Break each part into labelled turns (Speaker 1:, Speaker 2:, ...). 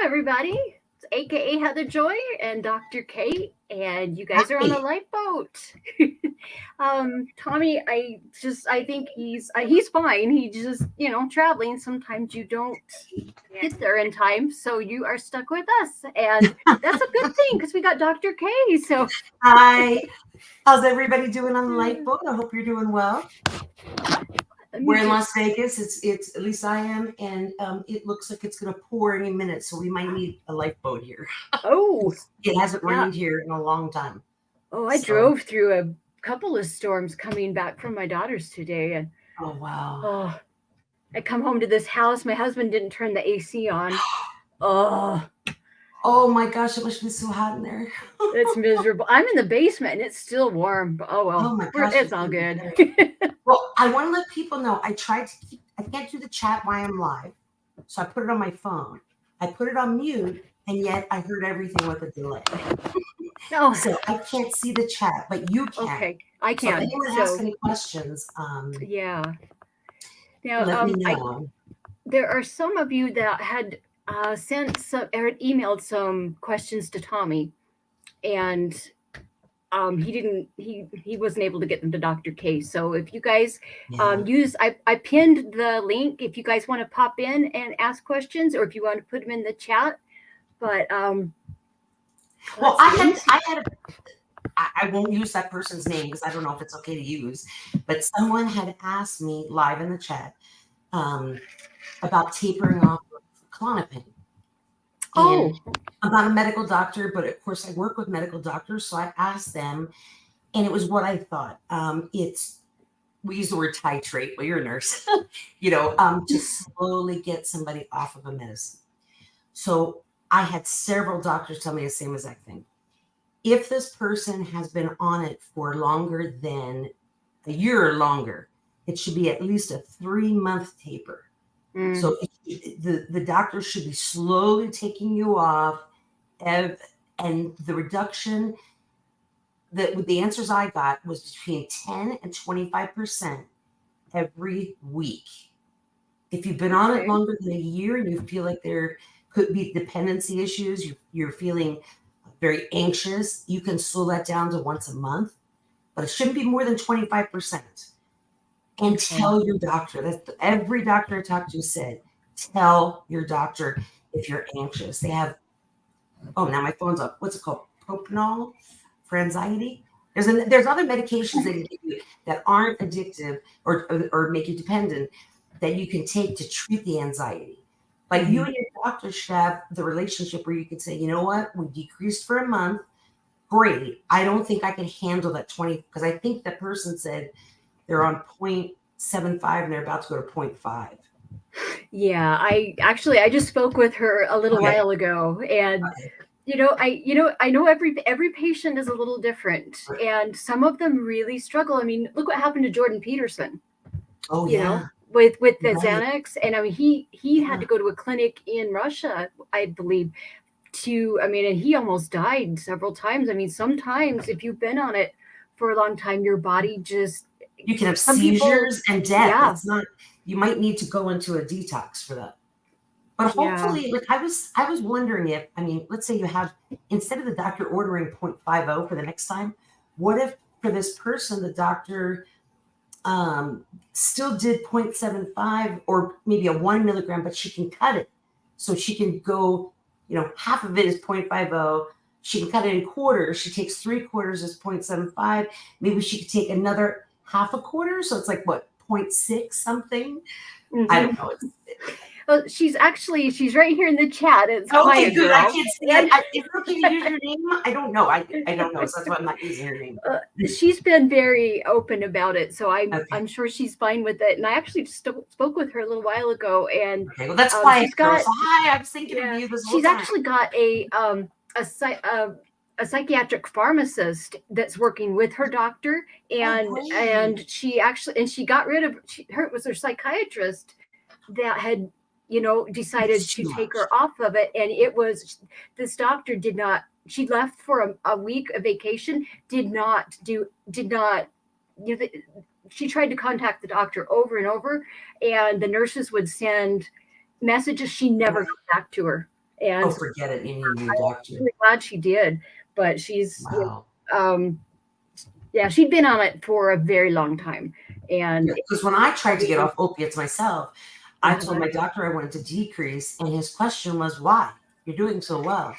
Speaker 1: everybody. It's AKA Heather Joy and Dr. Kate, and you guys are on the
Speaker 2: Hi.
Speaker 1: lifeboat. Tommy, I think he's fine. He just, traveling. Sometimes you don't get there in time, so you are stuck with us, and that's a good thing because we got Dr. K. So
Speaker 2: Hi. How's everybody doing on the lifeboat? I hope you're doing well.
Speaker 1: let me
Speaker 2: We're in Las
Speaker 1: just.
Speaker 2: Vegas. It's at least I am, and it looks like it's gonna pour any minute, so we might need a lifeboat here.
Speaker 1: Oh,
Speaker 2: It hasn't
Speaker 1: yeah.
Speaker 2: rained here in a long time.
Speaker 1: Oh, I
Speaker 2: So,
Speaker 1: drove through a couple of storms coming back from my daughter's today, and
Speaker 2: oh wow.
Speaker 1: oh, I come home to this house. My husband didn't turn the AC on. Oh,
Speaker 2: Oh my gosh, it must be so hot in there.
Speaker 1: it's miserable. I'm in the basement and it's still warm. But oh well,
Speaker 2: Oh my gosh,
Speaker 1: it's
Speaker 2: it's
Speaker 1: all
Speaker 2: gonna be
Speaker 1: good.
Speaker 2: terrible. Well, I want to let people know I can't do the chat while I'm live, so I put it on my phone. I put it on mute, and yet I heard everything with a delay.
Speaker 1: Oh,
Speaker 2: So I can't see the chat, but you can.
Speaker 1: okay, I
Speaker 2: So if
Speaker 1: can.
Speaker 2: anyone has
Speaker 1: So
Speaker 2: any questions,
Speaker 1: yeah. Now,
Speaker 2: let me know.
Speaker 1: there are some of you that had sent some or had emailed some questions to Tommy, and he didn't he wasn't able to get them to Dr. K. So if you guys
Speaker 2: Yeah.
Speaker 1: I pinned the link if you guys want to pop in and ask questions or if you want to put them in the chat. But
Speaker 2: Well,
Speaker 1: let's see.
Speaker 2: I won't use that person's name because I don't know if it's okay to use, but someone had asked me live in the chat um, about tapering off of Klonopin. And
Speaker 1: Oh,
Speaker 2: I'm not a medical doctor, but of course I work with medical doctors. So I asked them, and it was what I thought. We use the word titrate. Well, you're a nurse, to slowly get somebody off of a medicine. So I had several doctors tell me the same exact thing. If this person has been on it for longer than a year or longer, it should be at least a 3-month taper. So the doctor should be slowly taking you off, and the reduction with the answers I got was between 10 and 25% every week. If you've been on it
Speaker 1: okay.
Speaker 2: longer than a year and you feel like there could be dependency issues, you're feeling very anxious, you can slow that down to once a month, but it shouldn't be more than 25%. And
Speaker 1: Okay.
Speaker 2: tell your doctor. That's every doctor I talked to said, tell your doctor if you're anxious. They have, oh, now my phone's up. What's it called? Propanol for anxiety. There's other medications that give you that aren't addictive or make you dependent that you can take to treat the anxiety. But you and your doctor should have the relationship where you can say, you know what, we decreased for a month. Great. I don't think I can handle that 20 because I think that person said they're on 0.75 and they're about to go to 0.5.
Speaker 1: Yeah, I just spoke with her a little
Speaker 2: Okay.
Speaker 1: while ago, and
Speaker 2: Okay.
Speaker 1: I know every patient is a little different,
Speaker 2: Right.
Speaker 1: and some of them really struggle. I mean, look what happened to Jordan Peterson.
Speaker 2: Oh
Speaker 1: You know,
Speaker 2: yeah.
Speaker 1: with the
Speaker 2: Right.
Speaker 1: Xanax, and I mean he had
Speaker 2: Yeah.
Speaker 1: to go to a clinic in Russia, I believe, and he almost died several times. I mean, sometimes if you've been on it for a long time, your body just
Speaker 2: You can have
Speaker 1: some people,
Speaker 2: seizures and death.
Speaker 1: yeah,
Speaker 2: It's not, you might need to go into a detox for that. But
Speaker 1: yeah.
Speaker 2: hopefully, like I was wondering if, I mean, let's say you have, instead of the doctor ordering 0.50 for the next time, what if for this person, the doctor still did 0.75 or maybe a 1 milligram, but she can cut it. So she can go, half of it is 0.50. She can cut it in quarters. She takes 3/4 as 0.75. Maybe she could take another half a quarter. So it's like what, 0.6 something? I
Speaker 1: Hmm.
Speaker 2: don't know.
Speaker 1: Well, she's right here in the chat. It's
Speaker 2: Okay,
Speaker 1: Quiet
Speaker 2: good. I
Speaker 1: Girl,
Speaker 2: can't see it.
Speaker 1: and
Speaker 2: Is it okay to use your name? I don't know. I don't know. So that's why I'm not using your name.
Speaker 1: she's been very open about it, so
Speaker 2: Okay.
Speaker 1: I'm sure she's fine with it. And I actually just spoke with her a little while ago, and
Speaker 2: Okay. Well, that's Quiet
Speaker 1: she's
Speaker 2: Girl.
Speaker 1: got
Speaker 2: So hi, I was thinking of
Speaker 1: yeah,
Speaker 2: you this whole
Speaker 1: she's
Speaker 2: time.
Speaker 1: actually got a psychiatric pharmacist that's working with her doctor,
Speaker 2: Oh,
Speaker 1: and
Speaker 2: great.
Speaker 1: she got rid of her it was her psychiatrist that had decided
Speaker 2: It's
Speaker 1: to
Speaker 2: too
Speaker 1: take
Speaker 2: much.
Speaker 1: her off of it, and it was this doctor did not she left for a week of vacation, did not you know, she tried to contact the doctor over and over, and the nurses would send messages, she never got back to her. And
Speaker 2: Oh, forget it. You need a new
Speaker 1: I'm
Speaker 2: doctor.
Speaker 1: really glad she did. But she's,
Speaker 2: Wow.
Speaker 1: yeah, she'd been on it for a very long time. And
Speaker 2: Because when I tried to get off opiates myself, I told
Speaker 1: uh,
Speaker 2: my doctor I wanted to decrease, and his question was, "Why? You're doing so well."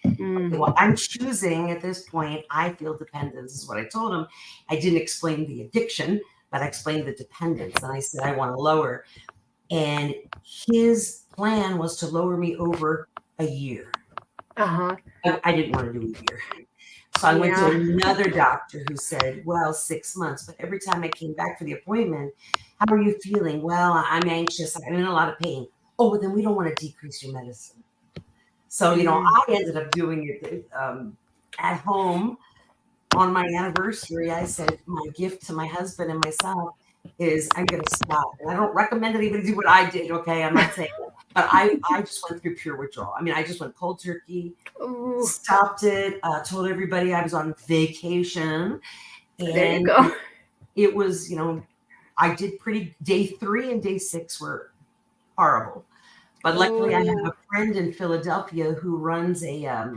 Speaker 2: Okay, well, I'm choosing at this point. I feel dependence is what I told him. I didn't explain the addiction, but I explained the dependence, and I said I want to lower. And his plan was to lower me over a year.
Speaker 1: uh-huh.
Speaker 2: I didn't want to do a year. So I went to
Speaker 1: Yeah.
Speaker 2: another doctor who said, well, 6 months. But every time I came back for the appointment, how are you feeling? Well, I'm anxious. I'm in a lot of pain. Oh, well, then we don't want to decrease your medicine. So, I ended up doing it at home on my anniversary. I said, my gift to my husband and myself is I'm going to stop. And I don't recommend anybody do what I did. Okay. I'm not saying that. But I just went through pure withdrawal. I mean, I just went cold turkey,
Speaker 1: Ooh,
Speaker 2: stopped it, told everybody I was on vacation.
Speaker 1: there you
Speaker 2: And
Speaker 1: go.
Speaker 2: it was, I did pretty, day 3 and day 6 were horrible. But luckily I have
Speaker 1: Oh,
Speaker 2: a friend in Philadelphia who runs a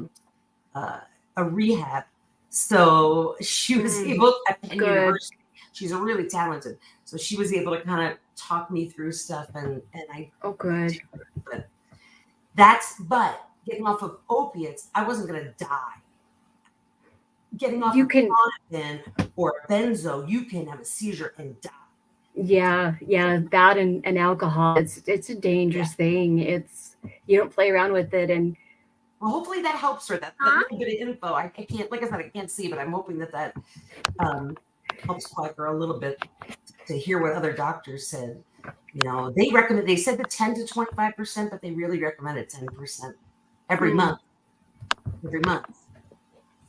Speaker 2: rehab. So she was able at Penn
Speaker 1: good.
Speaker 2: University. She's a really talented. So she was able to kind of talk me through stuff and I
Speaker 1: Oh, good.
Speaker 2: but but getting off of opiates, I wasn't gonna die. Getting off
Speaker 1: You
Speaker 2: of
Speaker 1: can,
Speaker 2: Klonopin or benzo, you can have a seizure and die.
Speaker 1: yeah, yeah, that and alcohol. It's a
Speaker 2: Yeah.
Speaker 1: dangerous thing. It's you don't play around with it, and
Speaker 2: Well, hopefully that helps her. That little bit of info. I can't, like I said, I can't see, but I'm hoping that um, helps quiet her a little bit to hear what other doctors said. They said the 10 to 25%, but they really recommended 10% every
Speaker 1: mm,
Speaker 2: month, every month.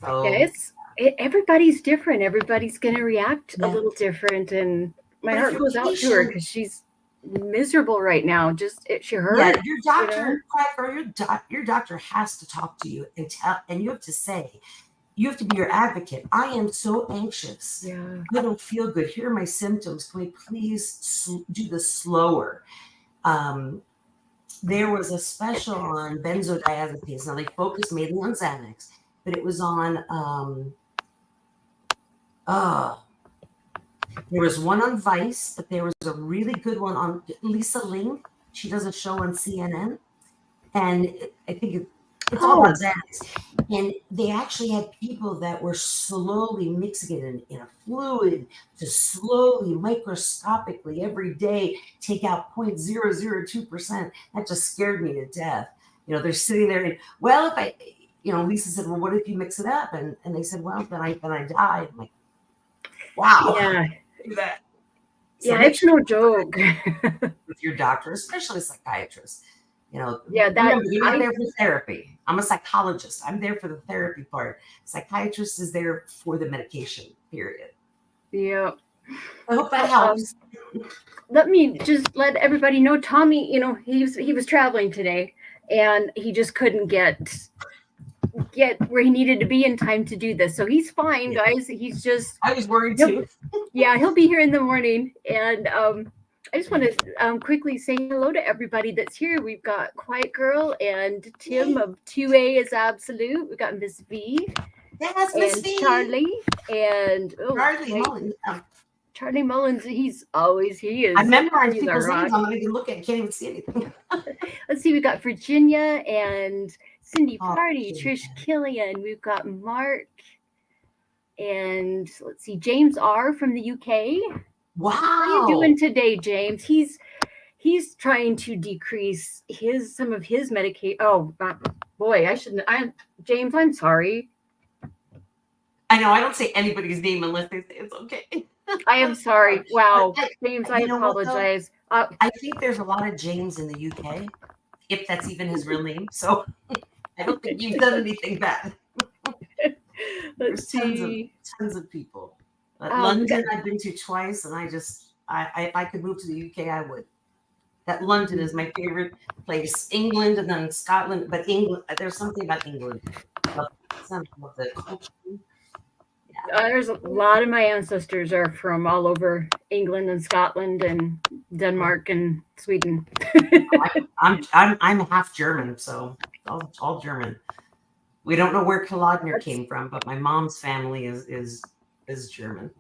Speaker 1: yeah,
Speaker 2: So,
Speaker 1: everybody's different. Everybody's gonna react a
Speaker 2: yeah.
Speaker 1: little different, and my
Speaker 2: But if
Speaker 1: heart
Speaker 2: your
Speaker 1: goes out to her
Speaker 2: patient,
Speaker 1: because she's miserable right now. She
Speaker 2: yeah,
Speaker 1: hurt,
Speaker 2: your
Speaker 1: you know.
Speaker 2: doctor, or your doctor has to talk to you and you have to say, you have to be your advocate. I am so anxious.
Speaker 1: Yeah.
Speaker 2: I don't feel good. Here are my symptoms. Can we please do this slower? Um, there was a special on benzodiazepines. Now they focused mainly on Xanax, but it was on uh there was one on Vice, but there was a really good one on Lisa Ling. She does a show on CNN, and I think it's all
Speaker 1: Oh,
Speaker 2: about Xanax. And they actually had people that were slowly mixing it in a fluid to slowly, microscopically every day take out 0.002%. That just scared me to death. They're sitting there and, well, if Lisa said, well, what if you mix it up? And they said, well, then I died. I'm like, wow,
Speaker 1: yeah,
Speaker 2: do that. So
Speaker 1: yeah.
Speaker 2: make
Speaker 1: It's
Speaker 2: sure
Speaker 1: no joke.
Speaker 2: with your doctor, especially a psychiatrist.
Speaker 1: Yeah, that
Speaker 2: Remember, you're not
Speaker 1: I
Speaker 2: there for therapy. I'm a psychologist. I'm there for the therapy part. Psychiatrist is there for the medication, period.
Speaker 1: yeah.
Speaker 2: I hope that
Speaker 1: Well,
Speaker 2: helps.
Speaker 1: let me just let everybody know Tommy, he was traveling today and he just couldn't get where he needed to be in time to do this. So he's fine,
Speaker 2: Yeah.
Speaker 1: guys. He's just
Speaker 2: I was worried
Speaker 1: he'll,
Speaker 2: too.
Speaker 1: yeah, he'll be here in the morning. And I just want to quickly say hello to everybody that's here. We've got Quiet Girl and Tim of 2A is Absolute. We've got Miss V
Speaker 2: Yes, Miss
Speaker 1: and
Speaker 2: V.
Speaker 1: Charlie and
Speaker 2: Charlie
Speaker 1: wait,
Speaker 2: Mullen.
Speaker 1: Charlie Mullins. He
Speaker 2: I
Speaker 1: is
Speaker 2: memorized
Speaker 1: he's a
Speaker 2: people's
Speaker 1: rock.
Speaker 2: names. I'm not even looking. I can't even see anything.
Speaker 1: Let's see, we got Virginia and Cindy
Speaker 2: Oh,
Speaker 1: Party, Trish Killian. We've got Mark and let's see, James R from the UK.
Speaker 2: wow.
Speaker 1: How are you doing today, James? He's trying to decrease some of his medication. Oh boy, I shouldn't. James, I'm sorry.
Speaker 2: I know. I don't say anybody's name unless they say it's okay.
Speaker 1: I am sorry. Wow,
Speaker 2: But
Speaker 1: James, I
Speaker 2: you know what, though?
Speaker 1: apologize.
Speaker 2: I think there's a lot of James in the UK, if that's even his real name. So I don't think you've done anything bad.
Speaker 1: Let's
Speaker 2: There's
Speaker 1: see.
Speaker 2: tons of people.
Speaker 1: We got
Speaker 2: London, I've been to twice, and if I could move to the UK, I would. That London is my favorite place. England and then Scotland, but England, there's something about England. Love the culture.
Speaker 1: there's a lot of my ancestors are from all over England and Scotland and Denmark and Sweden.
Speaker 2: I'm half German, so all German. We don't know where Kolodner came from, but my mom's family is German.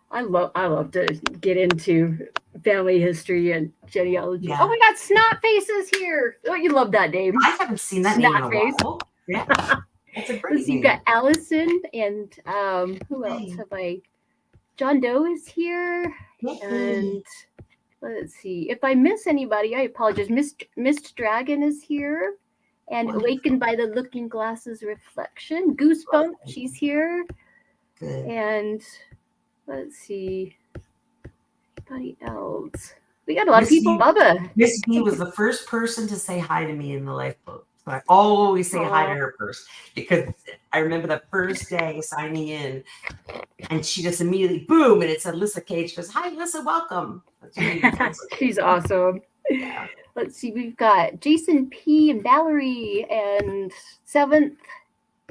Speaker 1: I love to get into family history and genealogy.
Speaker 2: Yeah.
Speaker 1: Oh, we got Snot Faces here. Oh, you love that name.
Speaker 2: I haven't seen that name in a
Speaker 1: Snotface.
Speaker 2: while. Yeah, that's a great
Speaker 1: Let's see,
Speaker 2: name.
Speaker 1: you've got Allison and who else
Speaker 2: Hey.
Speaker 1: have I? John Doe is here,
Speaker 2: Hey.
Speaker 1: and let's see if I miss anybody. I apologize. Mist Dragon is here, and
Speaker 2: Wonderful.
Speaker 1: Awakened by the Looking Glasses Reflection. Goosebump, she's here,
Speaker 2: Good.
Speaker 1: and let's see, anybody else? We got a lot of people. Bubba.
Speaker 2: Miss B was the first person to say hi to me in the lifeboat. So I always say hi to her first, because I remember the first day signing in, and she just immediately, boom, and it said Lissa Cage. She goes, "Hi, Lissa, welcome."
Speaker 1: She's awesome.
Speaker 2: Yeah.
Speaker 1: Let's see, we've got Jason P. and Valerie, and Seventh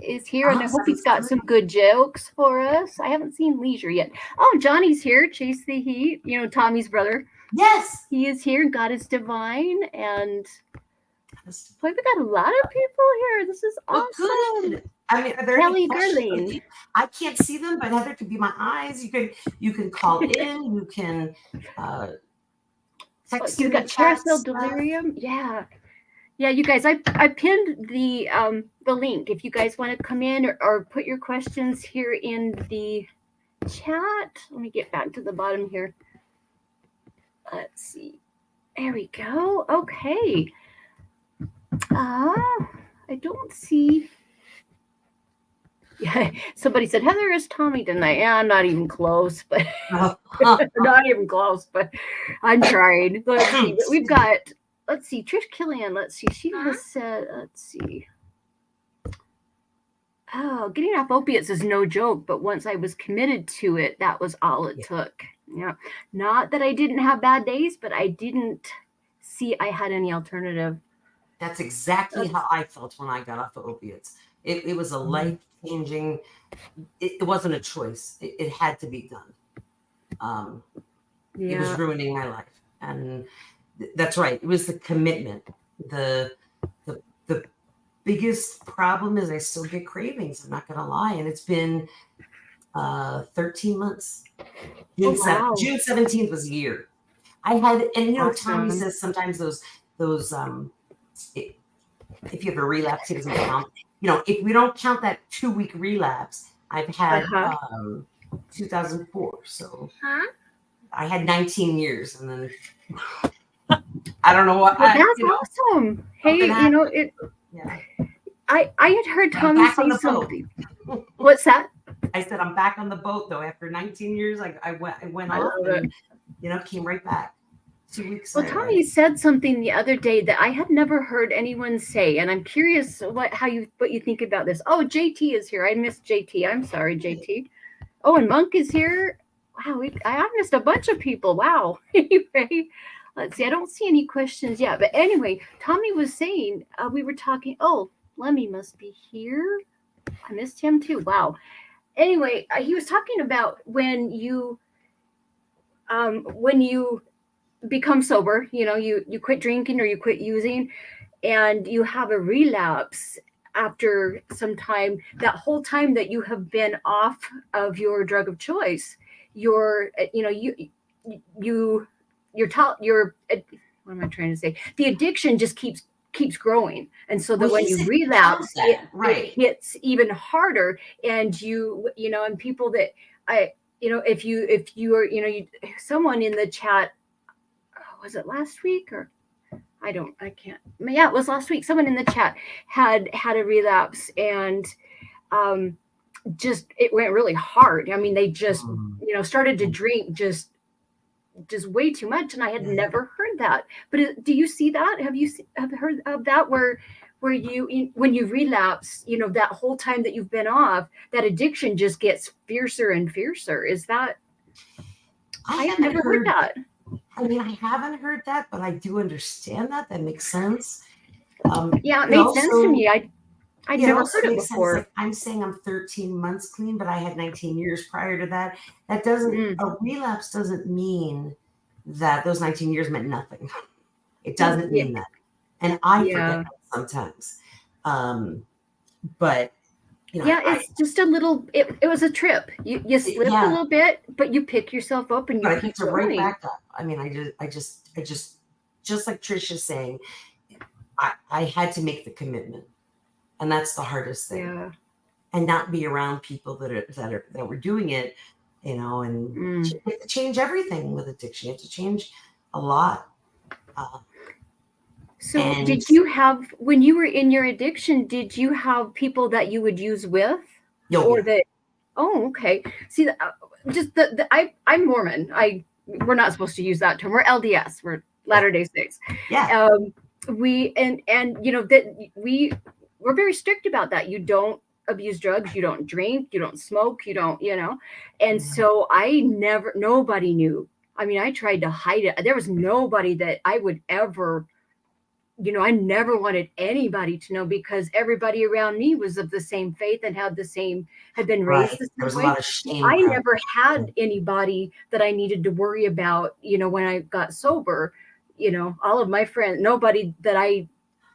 Speaker 1: is here, and I hope he's got some good jokes for us. I haven't seen Leisure yet. Oh, Johnny's here, Chase the Heat, you know, Tommy's brother.
Speaker 2: Yes.
Speaker 1: He is here, God is Divine, and boy, we got a lot of people here. This is awesome.
Speaker 2: Well, good. I mean, are there
Speaker 1: Kelly
Speaker 2: any questions?
Speaker 1: Gerling.
Speaker 2: I can't see them, but Heather could be my eyes. You can call in. You can text
Speaker 1: You
Speaker 2: in
Speaker 1: got
Speaker 2: the chat
Speaker 1: Carousel
Speaker 2: stuff.
Speaker 1: Delirium. Yeah, you guys. I pinned the link if you guys want to come in or put your questions here in the chat. Let me get back to the bottom here. Let's see. There we go. Okay. I don't see. Yeah, somebody said Heather is Tommy tonight. Yeah, I'm not even close, but not even close. But I'm trying. Let's see. We've got. Let's see. Trish Killian. Let's see. She has said. Let's see. Oh, getting off opiates is no joke, but once I was committed to it, that was all it took. Yeah. Not that I didn't have bad days, but I didn't see I had any alternative.
Speaker 2: That's exactly how I felt when I got off of opiates. It was a life-changing, it wasn't a choice. It had to be done. It was ruining my life. And that's right. It was the commitment. The biggest problem is I still get cravings. I'm not going to lie. And it's been 13 months. June 17th was a year. I had, and you know, Tommy says sometimes those if you have a relapse, it doesn't count. You know, if we don't count that 2-week relapse, I've had 2004. So I had 19 years, and then I don't know what.
Speaker 1: That's awesome. Hey, you know it. Yeah. I had heard Tommy say something. What's that?
Speaker 2: I said I'm back on the boat though. After 19 years, I went off and you know came right back. 2 weeks.
Speaker 1: Well, Tommy said something the other day that I had never heard anyone say, and I'm curious what you think about this. Oh, JT is here. I missed JT. I'm sorry, JT. Oh, and Monk is here. Wow, I missed a bunch of people. Wow. Anyway, let's see. I don't see any questions yet, but anyway, Tommy was saying we were talking. Oh, Lemmy must be here. I missed him too. Wow. Anyway, he was talking about when you become sober, you know, you quit drinking or you quit using, and you have a relapse after some time. That whole time that you have been off of your drug of choice, you're taught what am I trying to say? The addiction just keeps growing, and so that when you relapse, it hits even harder. And you know, and people that if you are, someone in the chat, was it last week or I can't. Yeah, it was last week. Someone in the chat had a relapse, and just it went really hard. I mean, they just started to drink just way too much, and I had never heard that. But do you see that? Have heard of that where you when you relapse, that whole time that you've been off, that addiction just gets fiercer and fiercer? Is that? I have never heard that.
Speaker 2: I mean, I haven't heard that, but I do understand that. That makes sense.
Speaker 1: Yeah, it made sense to me. I'd never heard it before.
Speaker 2: Like, I'm saying I'm 13 months clean, but I had 19 years prior to that. That doesn't, a relapse doesn't mean that those 19 years meant nothing. It doesn't mean that. and I forget
Speaker 1: Yeah.
Speaker 2: that sometimes. But
Speaker 1: Yeah,
Speaker 2: I
Speaker 1: it's just a little it was a trip. You slipped a
Speaker 2: yeah,
Speaker 1: little bit, but you pick yourself up and you
Speaker 2: but I
Speaker 1: keep
Speaker 2: picked it right
Speaker 1: going.
Speaker 2: back up. I mean, I just like Trisha's saying, I had to make the commitment, and that's the hardest thing,
Speaker 1: Yeah.
Speaker 2: and not be around people that were doing it, and
Speaker 1: Mm.
Speaker 2: you have to change everything with addiction. You have to change a lot, uh,
Speaker 1: So
Speaker 2: and
Speaker 1: did you have when you were in your addiction, did you have people that you would use with
Speaker 2: you'll
Speaker 1: or
Speaker 2: yeah,
Speaker 1: that oh, okay. See, just I'm Mormon. We're not supposed to use that term. We're LDS. We're
Speaker 2: yeah,
Speaker 1: Latter Day Saints.
Speaker 2: yeah,
Speaker 1: Um, we and that we're very strict about that. You don't abuse drugs. You don't drink. You don't smoke. You don't. And
Speaker 2: yeah,
Speaker 1: so nobody knew. I mean, I tried to hide it. There was nobody that I would ever I never wanted anybody to know because everybody around me was of the same faith and had been raised
Speaker 2: right.
Speaker 1: the
Speaker 2: There
Speaker 1: same
Speaker 2: was a
Speaker 1: way.
Speaker 2: lot of shame
Speaker 1: I
Speaker 2: around.
Speaker 1: never had anybody that I needed to worry about, when I got sober. All of my friends, nobody that I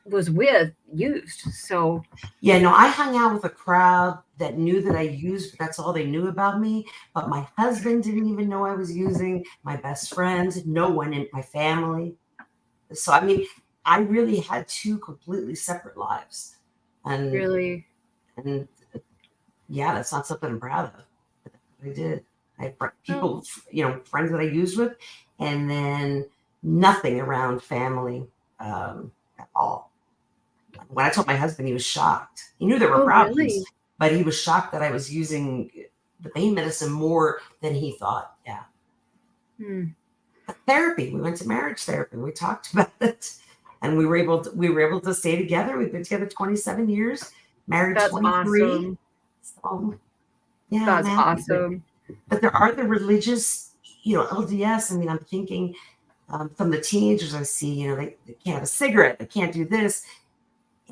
Speaker 1: was with used. So,
Speaker 2: Yeah, no, I hung out with a crowd that knew that I used, but that's all they knew about me. But my husband didn't even know I was using, my best friends, no one in my family. So, I mean, I really had two completely separate lives. And,
Speaker 1: really,
Speaker 2: and yeah, that's not something I'm proud of. But that's what I did. I had
Speaker 1: well,
Speaker 2: people, friends that I used with, and then nothing around family at all. When I told my husband, he was shocked. He knew there were
Speaker 1: oh,
Speaker 2: problems,
Speaker 1: really?
Speaker 2: but he was shocked that I was using the pain medicine more than he thought. Yeah.
Speaker 1: Hmm.
Speaker 2: But therapy. We went to marriage therapy. We talked about it, and we were able to stay together. We've been together 27 years, married
Speaker 1: That's
Speaker 2: 23.
Speaker 1: awesome.
Speaker 2: So yeah, I'm
Speaker 1: That's
Speaker 2: happy.
Speaker 1: awesome.
Speaker 2: But there are the religious, LDS. I mean, I'm thinking from the teenagers I see, they can't have a cigarette, they can't do this.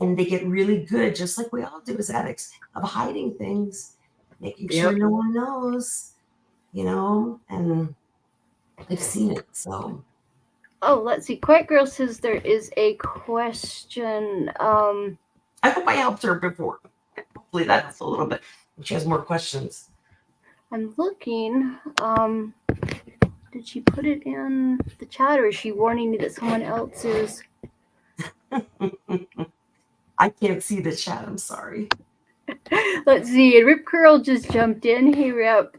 Speaker 2: And they get really good, just like we all do as addicts, of hiding things, making sure
Speaker 1: Yep.
Speaker 2: no one knows, and I've seen it. So
Speaker 1: Oh, let's see. Quiet Girl says there is a question.
Speaker 2: I hope I helped her before. Hopefully that
Speaker 1: Let's
Speaker 2: helped a little
Speaker 1: see.
Speaker 2: bit. If she has more questions.
Speaker 1: I'm looking. Did she put it in the chat or is she warning me that someone else is?
Speaker 2: I can't see the chat. I'm sorry.
Speaker 1: Let's see. And Rip Curl just jumped in. Hey, Rip.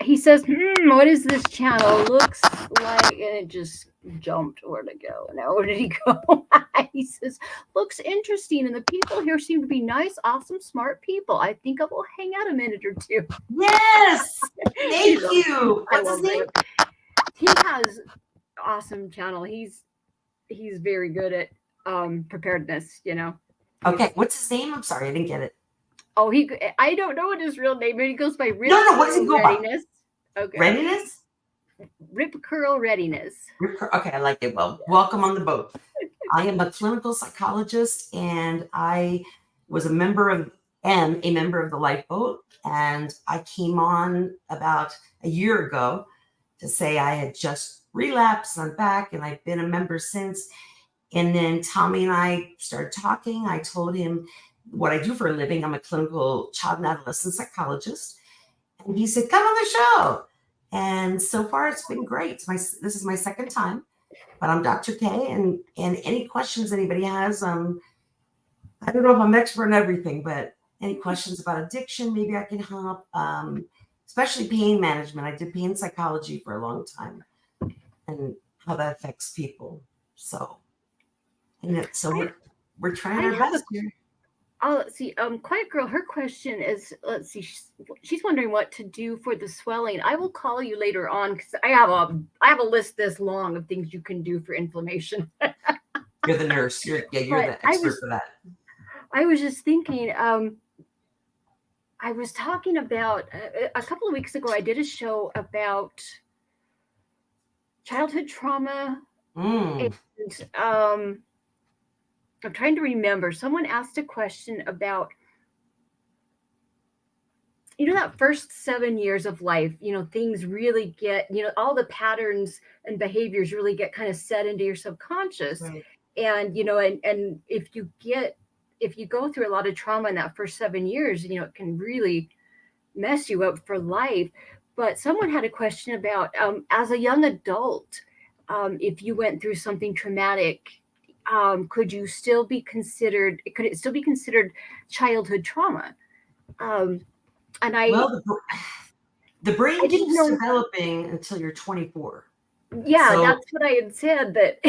Speaker 1: He says, what is this channel? Looks like, and it just jumped. Where'd it go? Now, where did he go? He says, looks interesting, and the people here seem to be nice, awesome, smart people. I think I will hang out a minute or two.
Speaker 2: Yes. Thank you.
Speaker 1: I
Speaker 2: What's his
Speaker 1: love
Speaker 2: name?
Speaker 1: Rip. He has awesome channel. He's very good at preparedness.
Speaker 2: Okay. What's his name? I'm sorry. I didn't get it.
Speaker 1: Oh, I don't know what his real name, but he goes by Rip
Speaker 2: No. What does he
Speaker 1: Curl
Speaker 2: go by?
Speaker 1: Readiness. Okay,
Speaker 2: Readiness?
Speaker 1: Rip Curl Readiness.
Speaker 2: Okay. I like it. Well, welcome on the boat. I am a clinical psychologist, and I was a member of the lifeboat, and I came on about a year ago to say I had just relapsed. I'm back, and I've been a member since. And then Tommy and I started talking. I told him what I do for a living. I'm a clinical child and adolescent psychologist, and he said, "Come on the show." And so far, it's been great. This is my second time, but I'm Dr. K, and any questions anybody has, I don't know if I'm an expert in everything, but any questions about addiction, maybe I can help. Especially pain management. I did pain psychology for a long time, and how that affects people. So, so
Speaker 1: I
Speaker 2: we're trying
Speaker 1: I
Speaker 2: our
Speaker 1: have a
Speaker 2: best here.
Speaker 1: Oh, let's see. Quiet Girl, her question is, let's see, she's wondering what to do for the swelling. I will call you later on because I have a list this long of things you can do for inflammation.
Speaker 2: You're the nurse. You're
Speaker 1: But
Speaker 2: the expert for that.
Speaker 1: I was just thinking, I was talking about a couple of weeks ago. I did a show about childhood trauma,
Speaker 2: Mm,
Speaker 1: and I'm trying to remember. Someone asked a question about that first 7 years of life, things really get, all the patterns and behaviors really get kind of set into your subconscious.
Speaker 2: right.
Speaker 1: And and if you go through a lot of trauma in that first 7 years, it can really mess you up for life. But someone had a question about, as a young adult, if you went through something traumatic, could it still be considered childhood trauma? Um, and
Speaker 2: Well, the
Speaker 1: I
Speaker 2: brain
Speaker 1: didn't
Speaker 2: keeps
Speaker 1: know.
Speaker 2: developing until you're 24.
Speaker 1: Yeah,
Speaker 2: So,
Speaker 1: that's what I had said. That.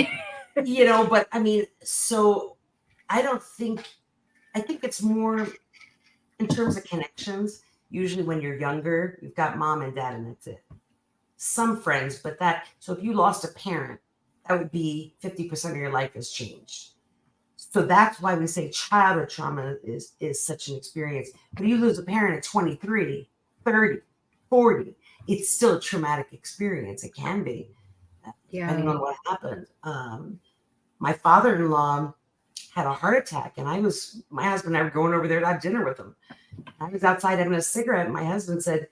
Speaker 2: but I mean, so I don't think, I think it's more in terms of connections. Usually when you're younger, you've got mom and dad and that's it. Some friends, but so if you lost a parent, that would be 50% of your life has changed. So that's why we say childhood trauma is such an experience. But you lose a parent at 23, 30, 40, it's still a traumatic experience. It can be, depending
Speaker 1: Yeah.
Speaker 2: on what happened. My father-in-law had a heart attack, and my husband and I were going over there to have dinner with him. I was outside having a cigarette, and my husband said,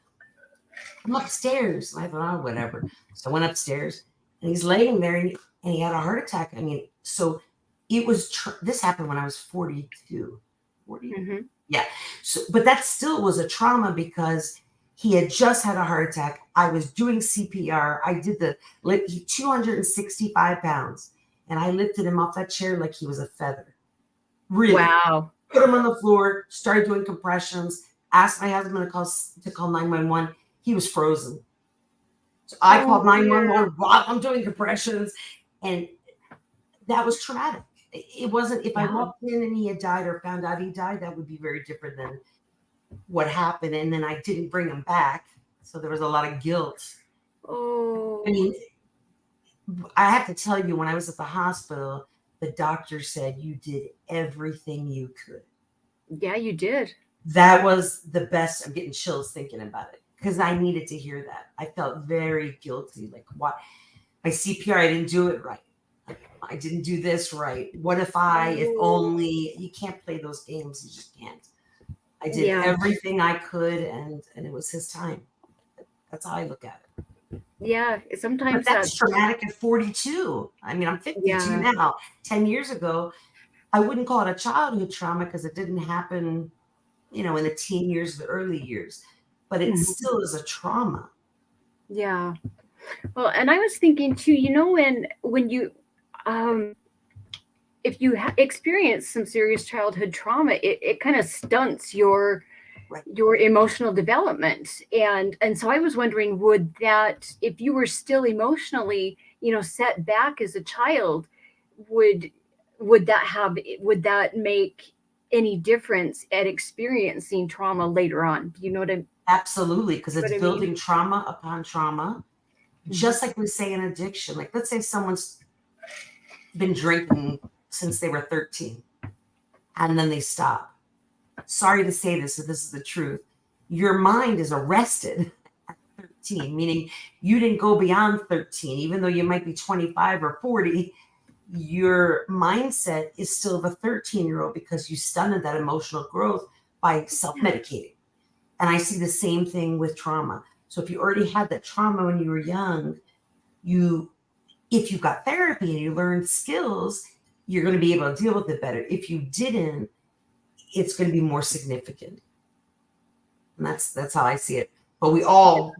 Speaker 2: "I'm upstairs." And I thought, oh, whatever. So I went upstairs, and he's laying there, and he had a heart attack. I mean, so it was, this happened when I was 42, 40.
Speaker 1: Hmm.
Speaker 2: Yeah. So, but that still was a trauma because he had just had a heart attack. I was doing CPR. I did he 265 pounds, and I lifted him off that chair like he was a feather. Really.
Speaker 1: Wow.
Speaker 2: Put him on the floor, started doing compressions, asked my husband to call 911. He was frozen. So I
Speaker 1: Oh
Speaker 2: called
Speaker 1: dear.
Speaker 2: 911 while I'm doing compressions, and that was traumatic. It wasn't, if I
Speaker 1: Yeah.
Speaker 2: walked in and he had died or found out he died, that would be very different than what happened. And then I didn't bring him back. So there was a lot of guilt. I
Speaker 1: Oh.
Speaker 2: mean, I have to tell you, when I was at the hospital, the doctor said you did everything you could.
Speaker 1: Yeah, you did.
Speaker 2: That was the best. I'm getting chills thinking about it because I needed to hear that. I felt very guilty. Like, what? My CPR, I didn't do it right. I didn't do this right. What if
Speaker 1: Oh.
Speaker 2: only, you can't play those games. You just can't. I did
Speaker 1: Yeah.
Speaker 2: everything I could, and it was his time. That's how I look at it.
Speaker 1: Yeah.
Speaker 2: But
Speaker 1: Sometimes
Speaker 2: that's
Speaker 1: that's.
Speaker 2: traumatic at 42. I mean, I'm 52
Speaker 1: Yeah.
Speaker 2: now. 10 years ago, I wouldn't call it a childhood trauma because it didn't happen, in the teen years, the early years, but it
Speaker 1: Mhm.
Speaker 2: still is a trauma.
Speaker 1: Yeah. Well, and I was thinking too. When you, um, if you experience some serious childhood trauma, it kind of stunts
Speaker 2: Right.
Speaker 1: your emotional development. And so I was wondering, would that, if you were still emotionally set back as a child, would would that make any difference at experiencing trauma later on? Do you know
Speaker 2: Absolutely, because
Speaker 1: what
Speaker 2: it's
Speaker 1: I mean?
Speaker 2: building trauma upon trauma,
Speaker 1: Mhm.
Speaker 2: just like we say in addiction. Like, let's say someone's been drinking since they were 13 and then they stop. Sorry to say this, but this is the truth. Your mind is arrested at 13, meaning you didn't go beyond 13, even though you might be 25 or 40. Your mindset is still of a 13-year-old because you stunted that emotional growth by self-medicating. And I see the same thing with trauma. So if you already had that trauma when you were young, you if you got therapy and you learned skills, you're going to be able to deal with it better. If you didn't, it's going to be more significant. And that's how I see it. But we
Speaker 1: Yeah.
Speaker 2: all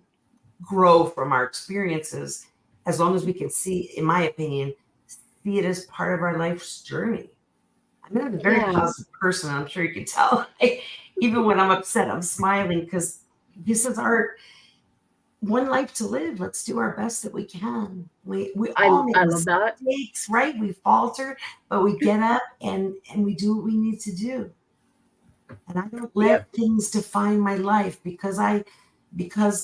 Speaker 2: grow from our experiences as long as we can see, in my opinion, see it as part of our life's journey. I mean, I'm a very
Speaker 1: Yeah.
Speaker 2: positive person. I'm sure you can tell. Even when I'm upset, I'm smiling because this is our one life to live. Let's do our best that we can. We all make
Speaker 1: I love that.
Speaker 2: mistakes, right? We falter, but we get up and we do what we need to do. And I don't
Speaker 1: Yep.
Speaker 2: let things define my life because I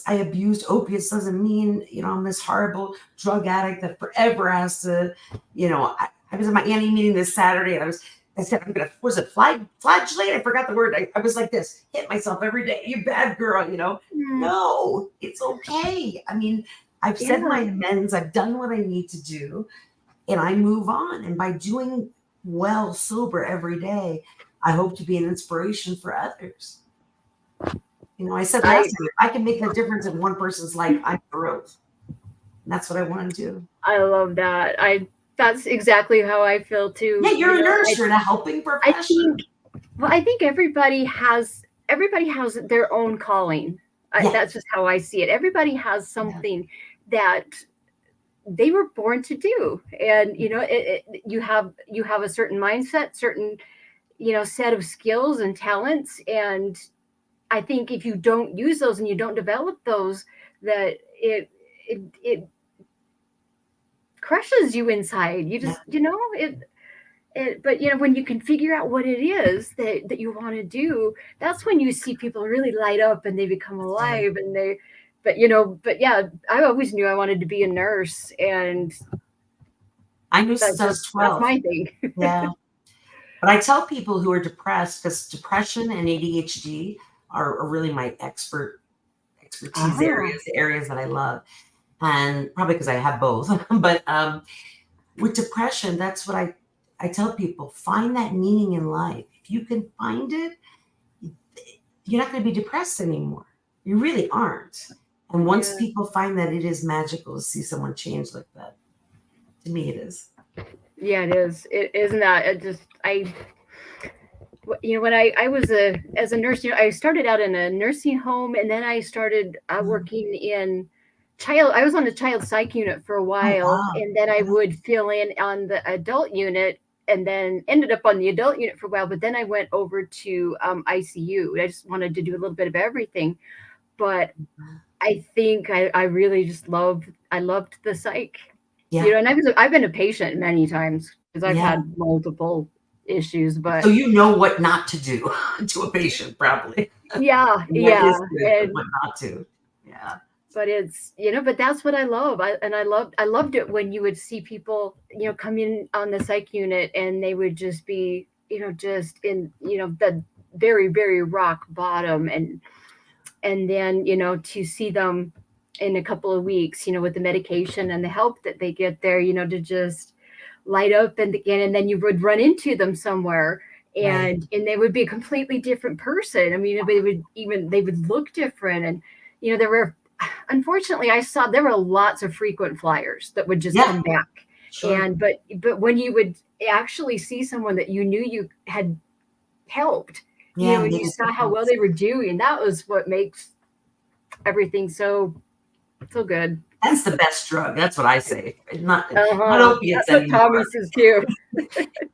Speaker 2: abused opiates doesn't mean, I'm this horrible drug addict that forever has to, I was at my Annie meeting this Saturday and I said, I'm gonna, was it flagellate? I forgot the word. I was like this, hit myself every day. You bad girl.
Speaker 1: Mm,
Speaker 2: No, it's okay. I mean, I've said my
Speaker 1: yeah.
Speaker 2: amends. I've done what I need to do and I move on. And by doing well, sober every day, I hope to be an inspiration for others. I said last
Speaker 1: I
Speaker 2: time, if I can make a difference in one person's life, I'm thrilled. And that's what I want to do.
Speaker 1: I love that. That's exactly how I feel too.
Speaker 2: Yeah, you're a nurse.
Speaker 1: I,
Speaker 2: You're in a helping
Speaker 1: I
Speaker 2: profession.
Speaker 1: think, well, I think everybody has their own calling.
Speaker 2: Yeah,
Speaker 1: That's just how I see it. Everybody has
Speaker 2: yeah,
Speaker 1: something that they were born to do, and you have a certain mindset, certain set of skills and talents, and I think if you don't use those and you don't develop those, that it crushes you inside. You
Speaker 2: yeah,
Speaker 1: just but when you can figure out what it is that you want to do, that's when you see people really light up and they become
Speaker 2: that's right.
Speaker 1: alive, and they but yeah, I always knew I wanted to be a nurse, and
Speaker 2: I knew
Speaker 1: that's
Speaker 2: since I
Speaker 1: just
Speaker 2: was
Speaker 1: that's
Speaker 2: 12.
Speaker 1: my thing.
Speaker 2: Yeah. But I tell people who are depressed, because depression and ADHD are really my expertise
Speaker 1: Ah,
Speaker 2: areas, the areas that I love. And probably because I have both. But with depression, that's what I tell people, find that meaning in life. If you can find it, you're not going to be depressed anymore. You really aren't. And once
Speaker 1: yeah,
Speaker 2: people find that, it is magical to see someone change like that. To me, it is.
Speaker 1: yeah, it is. It isn't that. It just when I was a as a nurse, I started out in a nursing home, and then I started
Speaker 2: Mm.
Speaker 1: working in child. I was on the child psych unit for a
Speaker 2: Oh,
Speaker 1: while,
Speaker 2: wow.
Speaker 1: and then I would fill in on the adult unit, and then ended up on the adult unit for a while. But then I went over to ICU. I just wanted to do a little bit of everything, but I think I really just I loved the psych,
Speaker 2: Yeah.
Speaker 1: and I've been a patient many times because I've
Speaker 2: Yeah.
Speaker 1: had multiple issues,
Speaker 2: So
Speaker 1: but
Speaker 2: you know what not to do to a patient, probably.
Speaker 1: yeah,
Speaker 2: What
Speaker 1: yeah,
Speaker 2: is good, but
Speaker 1: and
Speaker 2: what not to. Yeah.
Speaker 1: but it's but that's what I love. I loved it when you would see people come in on the psych unit, and they would just be just in the very very rock bottom, and then to see them in a couple of weeks with the medication and the help that they get there to just light up, and again, and then you would run into them somewhere,
Speaker 2: Right.
Speaker 1: and they would be a completely different person. I mean, they would look different, and there were, unfortunately, I saw there were lots of frequent flyers that would just
Speaker 2: Yeah.
Speaker 1: come back,
Speaker 2: Sure.
Speaker 1: and but when you would actually see someone that you knew you had helped,
Speaker 2: Yeah.
Speaker 1: and
Speaker 2: Make
Speaker 1: you
Speaker 2: a
Speaker 1: saw how well
Speaker 2: difference.
Speaker 1: they were doing, that was what makes everything so good.
Speaker 2: That's the best drug. That's what I say. Not
Speaker 1: Uh-huh.
Speaker 2: opiates
Speaker 1: That's what Tommy
Speaker 2: anymore.
Speaker 1: says too.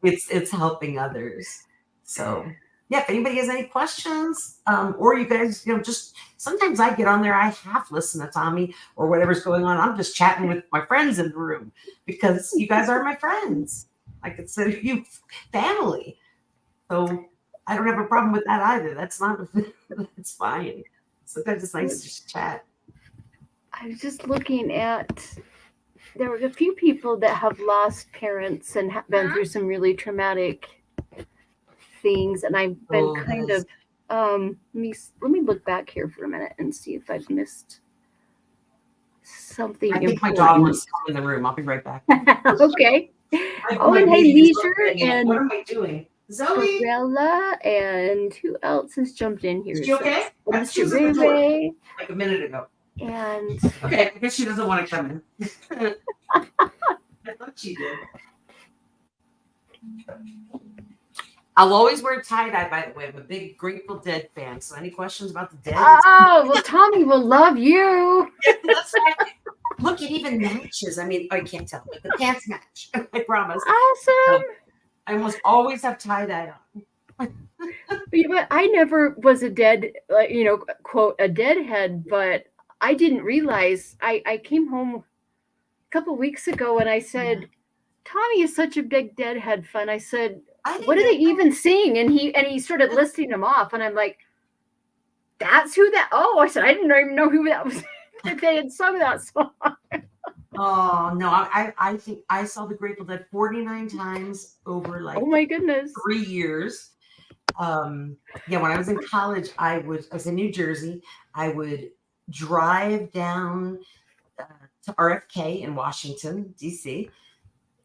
Speaker 2: It's helping others. So yeah, if anybody has any questions, or you guys, just sometimes I get on there, I half listen to Tommy or whatever's going on. I'm just chatting with my friends in the room because you guys are my friends. I consider you family. So I don't have a problem with that either. That's not that's fine. Sometimes it's nice to just chat.
Speaker 1: I was just looking at, there were a few people that have lost parents and have been through some really traumatic things, and I've been
Speaker 2: Oh, that
Speaker 1: kind
Speaker 2: is
Speaker 1: of let me look back here for a minute and see if I've missed something
Speaker 2: I think my dog
Speaker 1: important.
Speaker 2: wants to come in the room. I'll be right back.
Speaker 1: Okay. Oh,
Speaker 2: My
Speaker 1: and hey,
Speaker 2: baby is
Speaker 1: Leisure
Speaker 2: looking at, what
Speaker 1: and
Speaker 2: am I doing? Zoe,
Speaker 1: Barella, and who else has jumped in here
Speaker 2: is she okay?
Speaker 1: since?
Speaker 2: She
Speaker 1: Mr.
Speaker 2: was at the door
Speaker 1: Bebe
Speaker 2: like a minute ago.
Speaker 1: and
Speaker 2: Okay, I guess she doesn't want to come in. I thought she did. I'll always wear tie-dye, by the way. I'm a big Grateful Dead fan. So any questions about the Dead?
Speaker 1: oh, well, Tommy will love you.
Speaker 2: That's right. Look, it even matches. I mean, I can't tell, but the pants match. I promise.
Speaker 1: Awesome.
Speaker 2: I almost always have tie-dye on.
Speaker 1: But I never was a quote, a deadhead, but I didn't realize. I came home a couple weeks ago and I said, Tommy is such a big deadhead fan. I said,
Speaker 2: I
Speaker 1: what
Speaker 2: didn't
Speaker 1: do
Speaker 2: know
Speaker 1: they even sing? And he started listing them off, and I'm like, that's who that. Oh, I said, I didn't even know who that was. That they had sung that song.
Speaker 2: Oh no, I think I saw the Grateful Dead 49 times over
Speaker 1: Oh
Speaker 2: like
Speaker 1: my goodness.
Speaker 2: 3 years. Yeah, when I was in college, I was in New Jersey. I would drive down to RFK in Washington, D.C.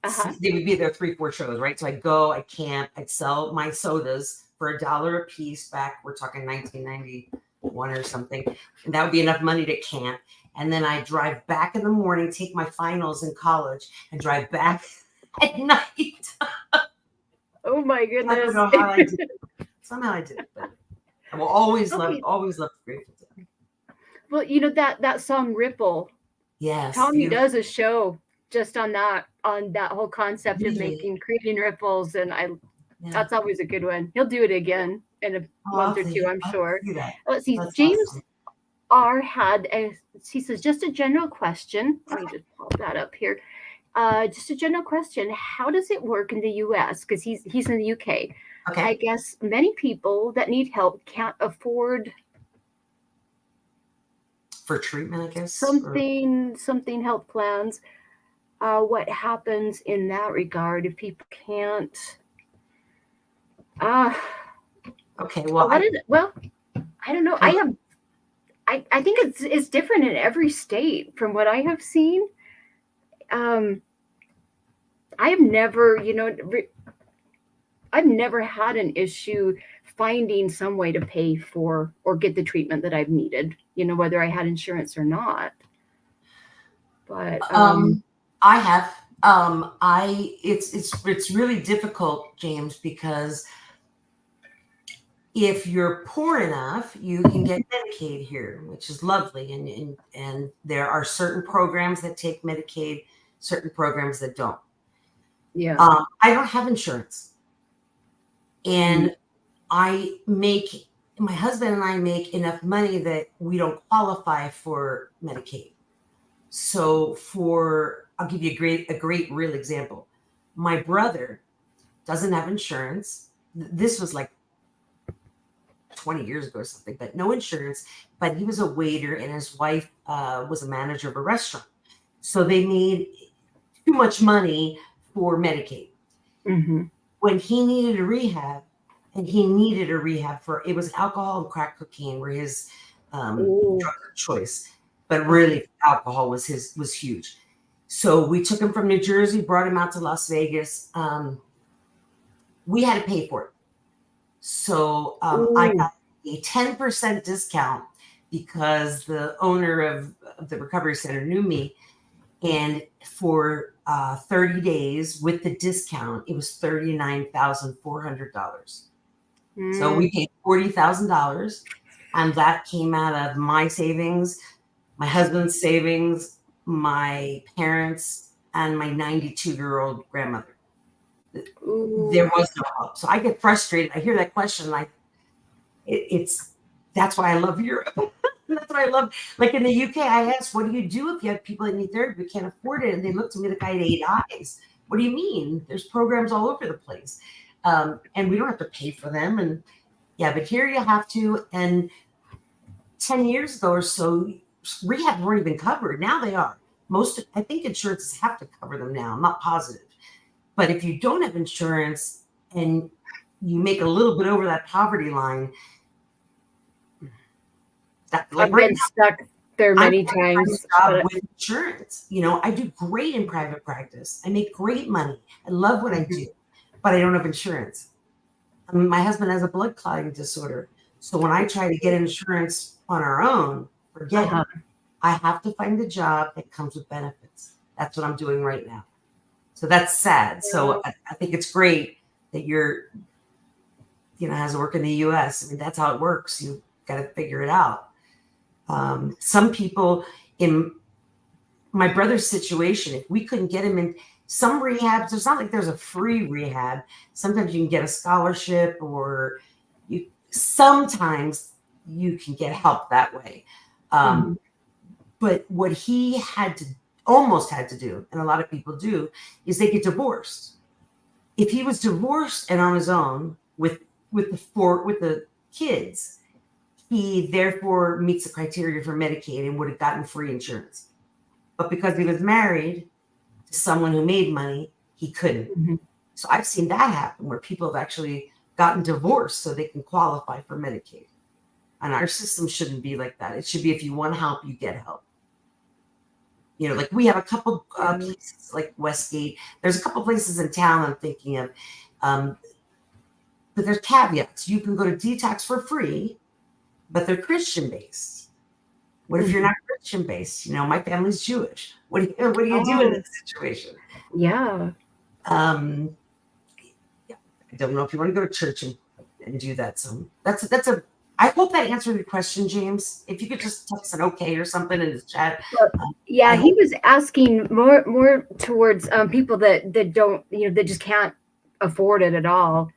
Speaker 1: Uh-huh.
Speaker 2: They would be there 3, 4 shows, right? So I'd go, I'd camp, I'd sell my sodas for $1 a piece back. We're talking 1991 or something. And that would be enough money to camp. And then I'd drive back in the morning, take my finals in college, and drive back at night.
Speaker 1: Oh my
Speaker 2: I
Speaker 1: goodness.
Speaker 2: don't know how I did it. Somehow I did it, but I will
Speaker 1: Okay.
Speaker 2: always love Grateful Dead.
Speaker 1: Well, that song Ripple,
Speaker 2: Yes,
Speaker 1: Tommy
Speaker 2: beautiful.
Speaker 1: does a show just on that whole concept of
Speaker 2: Really,
Speaker 1: creating ripples, and
Speaker 2: yeah.
Speaker 1: that's always a good one. He'll do it again in a
Speaker 2: Oh,
Speaker 1: month or two, I'm
Speaker 2: I'll have to
Speaker 1: sure.
Speaker 2: see that.
Speaker 1: Let's see.
Speaker 2: That's
Speaker 1: James
Speaker 2: awesome.
Speaker 1: R had he says, just a general question. Let me just pop that up here. Just a general question. How does it work in the US? Because he's in the UK. I
Speaker 2: Okay,
Speaker 1: guess many people that need help can't afford
Speaker 2: for treatment, I guess. Or
Speaker 1: something health plans. What happens in that regard if people can't? Uh,
Speaker 2: okay, well,
Speaker 1: what is it? Well, I don't know.
Speaker 2: I
Speaker 1: I think it's different in every state from what I have seen. Um, I have never, I've never had an issue finding some way to pay for or get the treatment that I've needed, whether I had insurance or not. But
Speaker 2: um I have I it's really difficult, James, because if you're poor enough, you can get Medicaid here, which is lovely, and there are certain programs that take Medicaid, certain programs that don't.
Speaker 1: yeah.
Speaker 2: I don't have insurance,
Speaker 1: Mm.
Speaker 2: and I make my husband and I make enough money that we don't qualify for Medicaid. So I'll give you a great real example. My brother doesn't have insurance. This was like 20 years ago or something, but no insurance. But he was a waiter, and his wife was a manager of a restaurant. So they made too much money for Medicaid.
Speaker 1: Hmm.
Speaker 2: When he needed a rehab, and he needed a rehab for it was alcohol and crack cocaine were his
Speaker 1: Oh.
Speaker 2: drug of choice, but
Speaker 1: Okay.
Speaker 2: really alcohol was huge. So we took him from New Jersey, brought him out to Las Vegas. We had to pay for it. So I
Speaker 1: Ooh.
Speaker 2: got a 10% discount because the owner of the recovery center knew me. And for 30 days with the discount, it was $39,400. So
Speaker 1: Mm.
Speaker 2: we paid $40,000, and that came out of my savings, my husband's savings, my parents, and my 92-year-old grandmother. There
Speaker 1: Ooh.
Speaker 2: was no help. So I get frustrated. I hear that question, like it's that's why I love Europe. That's what I love. Like in the UK, I asked, "What do you do if you have people that need therapy but can't afford it?" And they looked at me like I had eight eyes. What do you mean? There's programs all over the place, and we don't have to pay for them. And yeah, but here you have to. And 10 years ago or so, rehab weren't even covered. Now they are. I think insurances have to cover them now. I'm not positive. But if you don't have insurance and you make a little bit over that poverty line, like
Speaker 1: I've
Speaker 2: right
Speaker 1: been
Speaker 2: now,
Speaker 1: stuck there
Speaker 2: I'm
Speaker 1: many
Speaker 2: trying to find
Speaker 1: times,
Speaker 2: a job
Speaker 1: but
Speaker 2: with insurance. I do great in private practice. I make great money. I love what I do, but I don't have insurance. I mean, my husband has a blood clotting disorder. So when I try to get insurance on our own, forget it.
Speaker 1: uh-huh.
Speaker 2: I have to find a job that comes with benefits. That's what I'm doing right now. So that's sad. So I think it's great that has to work in the US. I mean, that's how it works. You got to figure it out. Some people in my brother's situation, if we couldn't get him in some rehabs, it's not like there's a free rehab. Sometimes you can get a scholarship, or sometimes you can get help that way.
Speaker 1: Mhm.
Speaker 2: But what he almost had to do, and a lot of people do, is they get divorced. If he was divorced and on his own with the kids, he therefore meets the criteria for Medicaid and would have gotten free insurance. But because he was married to someone who made money, he couldn't.
Speaker 1: Mhm.
Speaker 2: So I've seen that happen where people have actually gotten divorced so they can qualify for Medicaid. And our system shouldn't be like that. It should be if you want help, you get help. Like we have a couple
Speaker 1: Yeah.
Speaker 2: places like Westgate. There's a couple places in town I'm thinking of. But there's caveats. You can go to detox for free, but they're Christian based. What if you're
Speaker 1: Mhm.
Speaker 2: not Christian based? My family's Jewish. What do you do in
Speaker 1: Oh,
Speaker 2: this situation?
Speaker 1: yeah.
Speaker 2: Um, yeah, I don't know if you want to go to church and do that. So that's a. I hope that answered your question, James. If you could just text an okay or something in the chat.
Speaker 1: Well, yeah,
Speaker 2: I
Speaker 1: he
Speaker 2: hope.
Speaker 1: was asking more towards people that don't, that just can't afford it at all.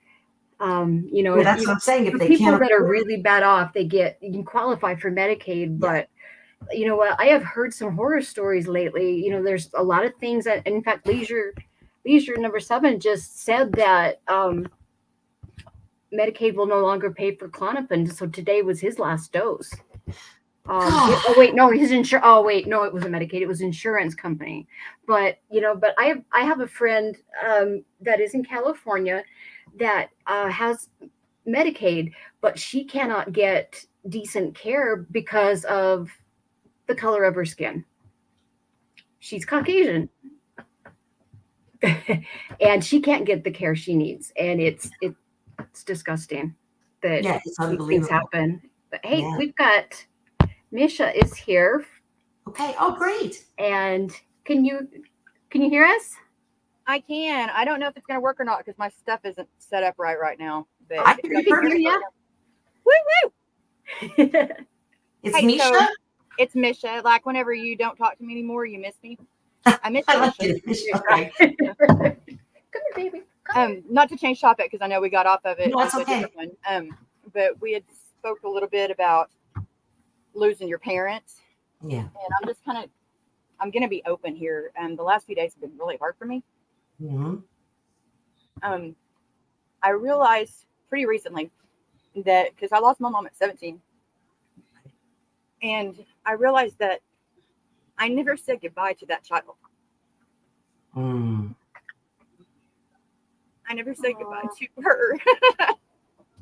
Speaker 2: Well, that's what I'm saying. If
Speaker 1: For
Speaker 2: they
Speaker 1: people
Speaker 2: can't
Speaker 1: that are
Speaker 2: afford
Speaker 1: really bad off, you can qualify for Medicaid,
Speaker 2: yeah.
Speaker 1: but you know what? I have heard some horror stories lately. There's a lot of things that, in fact, Leisure number 7 just said that Medicaid will no longer pay for Clonopin. So today was his last dose.
Speaker 2: God.
Speaker 1: Oh wait, no, his insur. Oh wait, no, it wasn't Medicaid. It was insurance company. But but I have a friend that is in California that has Medicaid, but she cannot get decent care because of the color of her skin. She's Caucasian, and she can't get the care she needs, and it's disgusting that
Speaker 2: Yeah, it's
Speaker 1: these things
Speaker 2: unbelievable.
Speaker 1: happen. But hey,
Speaker 2: Yeah.
Speaker 1: we've got Misha is here,
Speaker 2: Okay. Oh, great.
Speaker 1: and can you hear us?
Speaker 3: I can. I don't know if it's going to work or not because my stuff isn't set up right now. But
Speaker 2: I hear
Speaker 1: We
Speaker 2: you
Speaker 1: can hear
Speaker 2: perfectly.
Speaker 1: you.
Speaker 3: woo woo.
Speaker 2: It's
Speaker 3: Hey,
Speaker 2: Misha.
Speaker 3: so it's Misha. Like whenever you don't talk to me anymore, you miss me. I miss
Speaker 2: I
Speaker 3: you,
Speaker 2: like
Speaker 3: Misha.
Speaker 2: it. Misha. Okay.
Speaker 1: Come here, baby.
Speaker 3: Not to change topic because I know we got off of it
Speaker 2: No, that's
Speaker 3: into a
Speaker 2: okay.
Speaker 3: different one. But we had spoke a little bit about losing your parents,
Speaker 2: Yeah.
Speaker 3: and I'm going to be open here. The last few days have been really hard for me.
Speaker 2: Mm-hmm.
Speaker 3: I realized pretty recently that because I lost my mom at 17, and I realized that I never said goodbye to that child.
Speaker 2: Mm.
Speaker 3: I never said goodbye to her.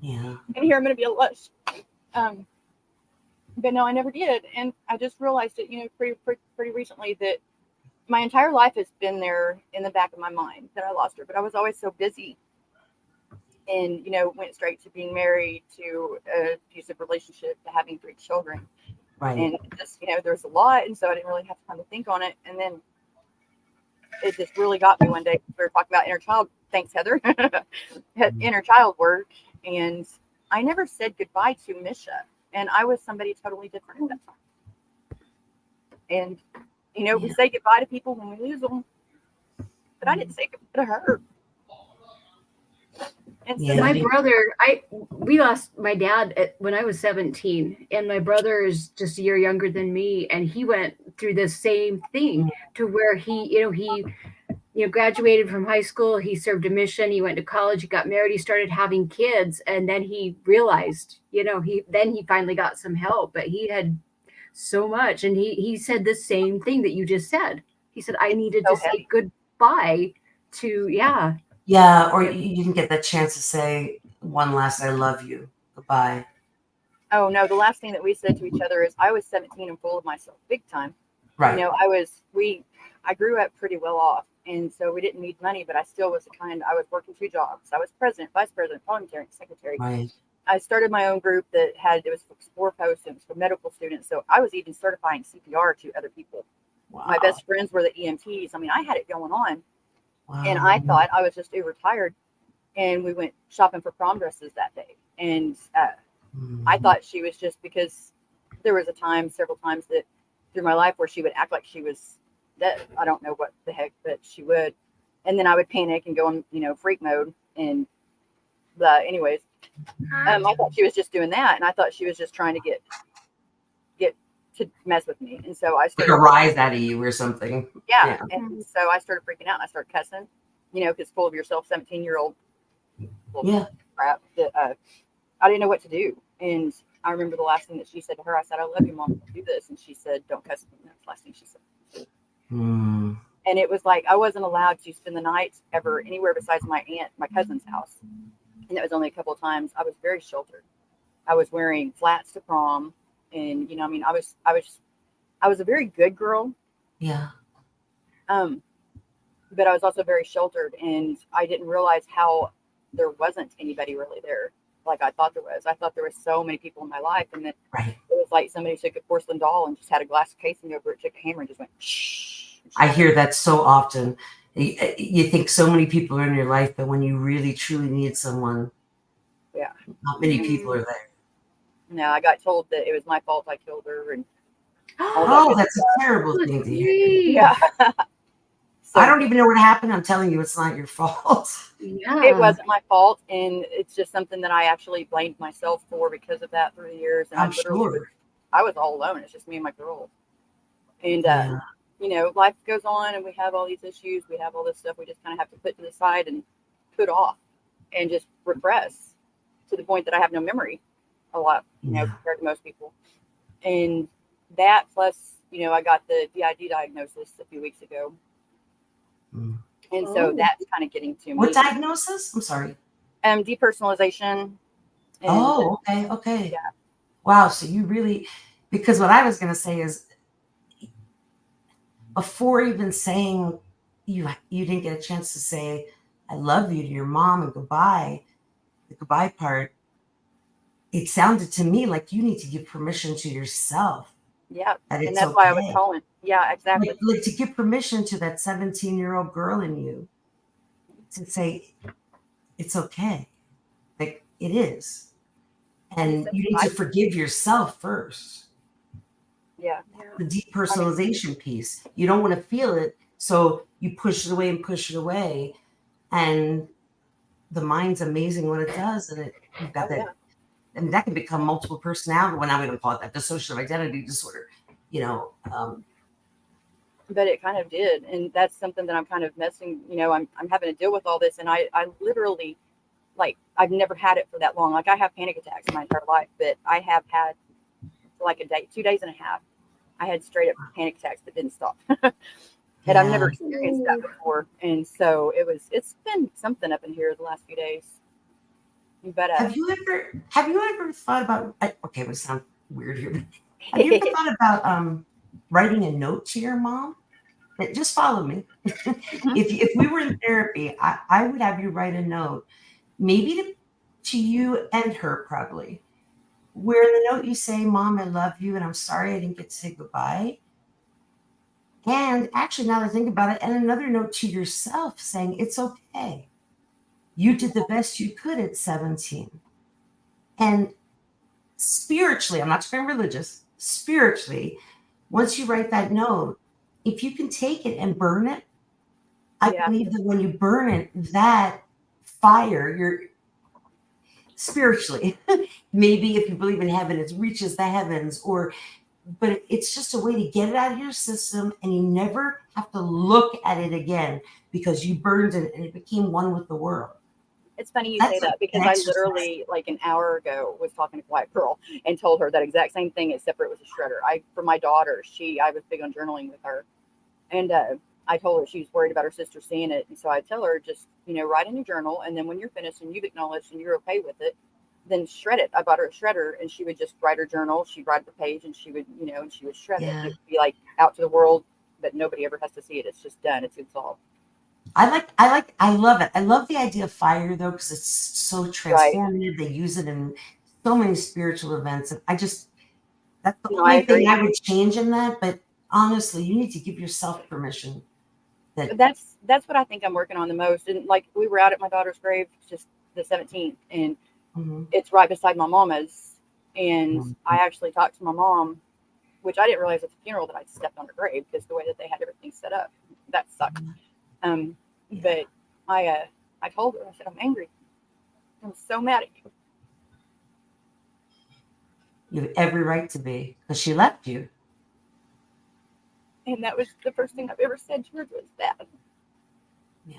Speaker 2: Yeah.
Speaker 3: And here I'm going to be a lush. But no, I never did. And I just realized it, pretty recently that my entire life has been there in the back of my mind that I lost her. But I was always so busy and, went straight to being married, to an abusive relationship, to having 3 children.
Speaker 2: Right.
Speaker 3: And just, there's a lot. And so I didn't really have time to think on it. And then it just really got me one day. We were talking about inner child. Thanks, Heather. Inner child work. And I never said goodbye to Misha. And I was somebody totally different at that time. And, we say goodbye to people when we lose them. But I didn't say goodbye to her. And so
Speaker 1: My brother, we lost my dad when I was 17, and my brother is just a year younger than me, and he went through the same thing to where he graduated from high school, he served a mission, he went to college, he got married, he started having kids, and then he realized, he finally got some help, but he had so much, and he said the same thing that you just said. He said, I needed to say goodbye to,
Speaker 2: Yeah, or you didn't get that chance to say one last "I love you" goodbye.
Speaker 3: Oh no, the last thing that we said to each other is I was 17 and full of myself, big time.
Speaker 2: Right.
Speaker 3: I grew up pretty well off, and so we didn't need money, but I still was I was working 2 jobs. I was president, vice president, parliamentarian, secretary.
Speaker 2: Right.
Speaker 3: I started my own group that it was for Explore Post, it was for medical students. So I was even certifying CPR to other people.
Speaker 2: Wow.
Speaker 3: My best friends were the EMTs. I mean, I had it going on.
Speaker 2: Wow.
Speaker 3: And I thought I was just overtired. And we went shopping for prom dresses that day. And I thought she was just because there was several times that through my life where she would act like she was dead. I don't know what the heck, but she would. And then I would panic and go in, freak mode. And anyways, I thought she was just doing that. And I thought she was just trying to get to mess with me. And so I started
Speaker 2: like a rise out of you or something.
Speaker 3: Yeah. And so I started freaking out and I started cussing, because full of yourself, 17-year-old crap that I didn't know what to do. And I remember the last thing that she said to her, I said, I love you, Mom, don't do this. And she said, don't cuss me. And that's the last thing she said. And it was like I wasn't allowed to spend the night ever anywhere besides my cousin's house. And that was only a couple of times. I was very sheltered. I was wearing flats to prom. And, I was a very good girl.
Speaker 2: Yeah.
Speaker 3: But I was also very sheltered, and I didn't realize how there wasn't anybody really there like I thought there was. I thought there was so many people in my life, and that it was like somebody took a porcelain doll and just had a glass casing over it, took a hammer and just went shh.
Speaker 2: I hear that so often. You think so many people are in your life, but when you really truly need someone,
Speaker 3: Yeah.
Speaker 2: not many people are there.
Speaker 3: No, I got told that it was my fault I killed her and all that
Speaker 2: Oh,
Speaker 3: good
Speaker 2: that's a
Speaker 3: stuff.
Speaker 2: terrible thing to hear.
Speaker 3: Yeah. So
Speaker 2: I don't even know what happened. I'm telling you, it's not your fault.
Speaker 1: Yeah.
Speaker 3: it wasn't my fault, and it's just something that I actually blamed myself for because of that through the years. And
Speaker 2: I'm sure.
Speaker 3: I was all alone. It's just me and my girl. And
Speaker 2: Yeah.
Speaker 3: you know, life goes on, and we have all these issues. We have all this stuff. We just kind of have to put to the side and put off, and just repress to the point that I have no memory a lot, you know,
Speaker 2: Yeah.
Speaker 3: compared to most people. And that plus, you know, I got the DID diagnosis a few weeks ago.
Speaker 2: Mm.
Speaker 3: And so
Speaker 1: Oh.
Speaker 3: that's kind of getting to me.
Speaker 2: What diagnosis? I'm sorry.
Speaker 3: Depersonalization. And
Speaker 2: Oh, okay. Okay.
Speaker 3: yeah,
Speaker 2: Wow. So you really, because what I was going to say is before even saying you didn't get a chance to say I love you to your mom and goodbye, the goodbye part, it sounded to me like you need to give permission to yourself
Speaker 3: yeah.
Speaker 2: that
Speaker 3: And
Speaker 2: it's
Speaker 3: that's why I was
Speaker 2: okay.
Speaker 3: calling. Yeah, exactly.
Speaker 2: Like to give permission to that 17-year-old girl in you to say it's okay. Like it is. And you need to forgive yourself first.
Speaker 3: Yeah.
Speaker 2: The depersonalization piece. You don't want to feel it, so you push it away and push it away. And the mind's amazing what it does, and you've got
Speaker 3: Oh,
Speaker 2: that.
Speaker 3: yeah.
Speaker 2: And that can become multiple personality. Well, now we don't call it that, dissociative identity disorder.
Speaker 3: But it kind of did. And that's something that I'm kind of messing, you know, I'm having to deal with all this. And I literally, like, I've never had it for that long. Like, I have panic attacks my entire life, but I have had like a day, 2 days and a half. I had straight up panic attacks that didn't stop. And I've never
Speaker 2: Yeah.
Speaker 3: experienced that before. And so it's been something up in here the last few days. But
Speaker 2: Have you ever thought about? Okay, it would sound weird here. But have you ever thought about writing a note to your mom? Just follow me. If we were in therapy, I would have you write a note, maybe to you and her probably, where in the note you say, "Mom, I love you, and I'm sorry I didn't get to say goodbye." And actually, now that I think about it, and another note to yourself saying, "It's okay. You did the best you could at 17." And spiritually, I'm not just being religious, spiritually, once you write that note, if you can take it and burn it, I
Speaker 3: Yeah.
Speaker 2: believe that when you burn it, that fire, you're spiritually, maybe if you believe in heaven, it reaches the heavens, but it's just a way to get it out of your system and you never have to look at it again because you burned it and it became one with the world.
Speaker 3: It's funny you say
Speaker 2: That's
Speaker 3: that because
Speaker 2: an
Speaker 3: I
Speaker 2: exercise.
Speaker 3: literally, like an hour ago, was talking to a white girl and told her that exact same thing, except for it was a shredder. For my daughter, I was big on journaling with her, and I told her she was worried about her sister seeing it, and so I tell her just write in your journal, and then when you're finished and you've acknowledged and you're okay with it, then shred it. I bought her a shredder, and she would just write her journal. She'd write the page, and she would and she would shred it.
Speaker 2: Yeah.
Speaker 3: It would be like out to the world, but nobody ever has to see it. It's just done. It's solved.
Speaker 2: I love it. I love the idea of fire though, because it's so transformative. They use it in so many spiritual events. And that's the
Speaker 3: No, I
Speaker 2: only thing
Speaker 3: agree.
Speaker 2: I would change in that. But honestly, you need to give yourself permission.
Speaker 3: That's what I think I'm working on the most. And like we were out at my daughter's grave, just the 17th, and
Speaker 2: Mhm.
Speaker 3: it's right beside my mama's. And
Speaker 2: Mhm.
Speaker 3: I actually talked to my mom, which I didn't realize at the funeral that I'd stepped on her grave because the way that they had everything set up, that sucked.
Speaker 2: Yeah.
Speaker 3: But I told her, I said, I'm angry. I'm so mad at you.
Speaker 2: You have every right to be because she left you.
Speaker 3: And that was the first thing I've ever said to her was that.
Speaker 2: Yeah.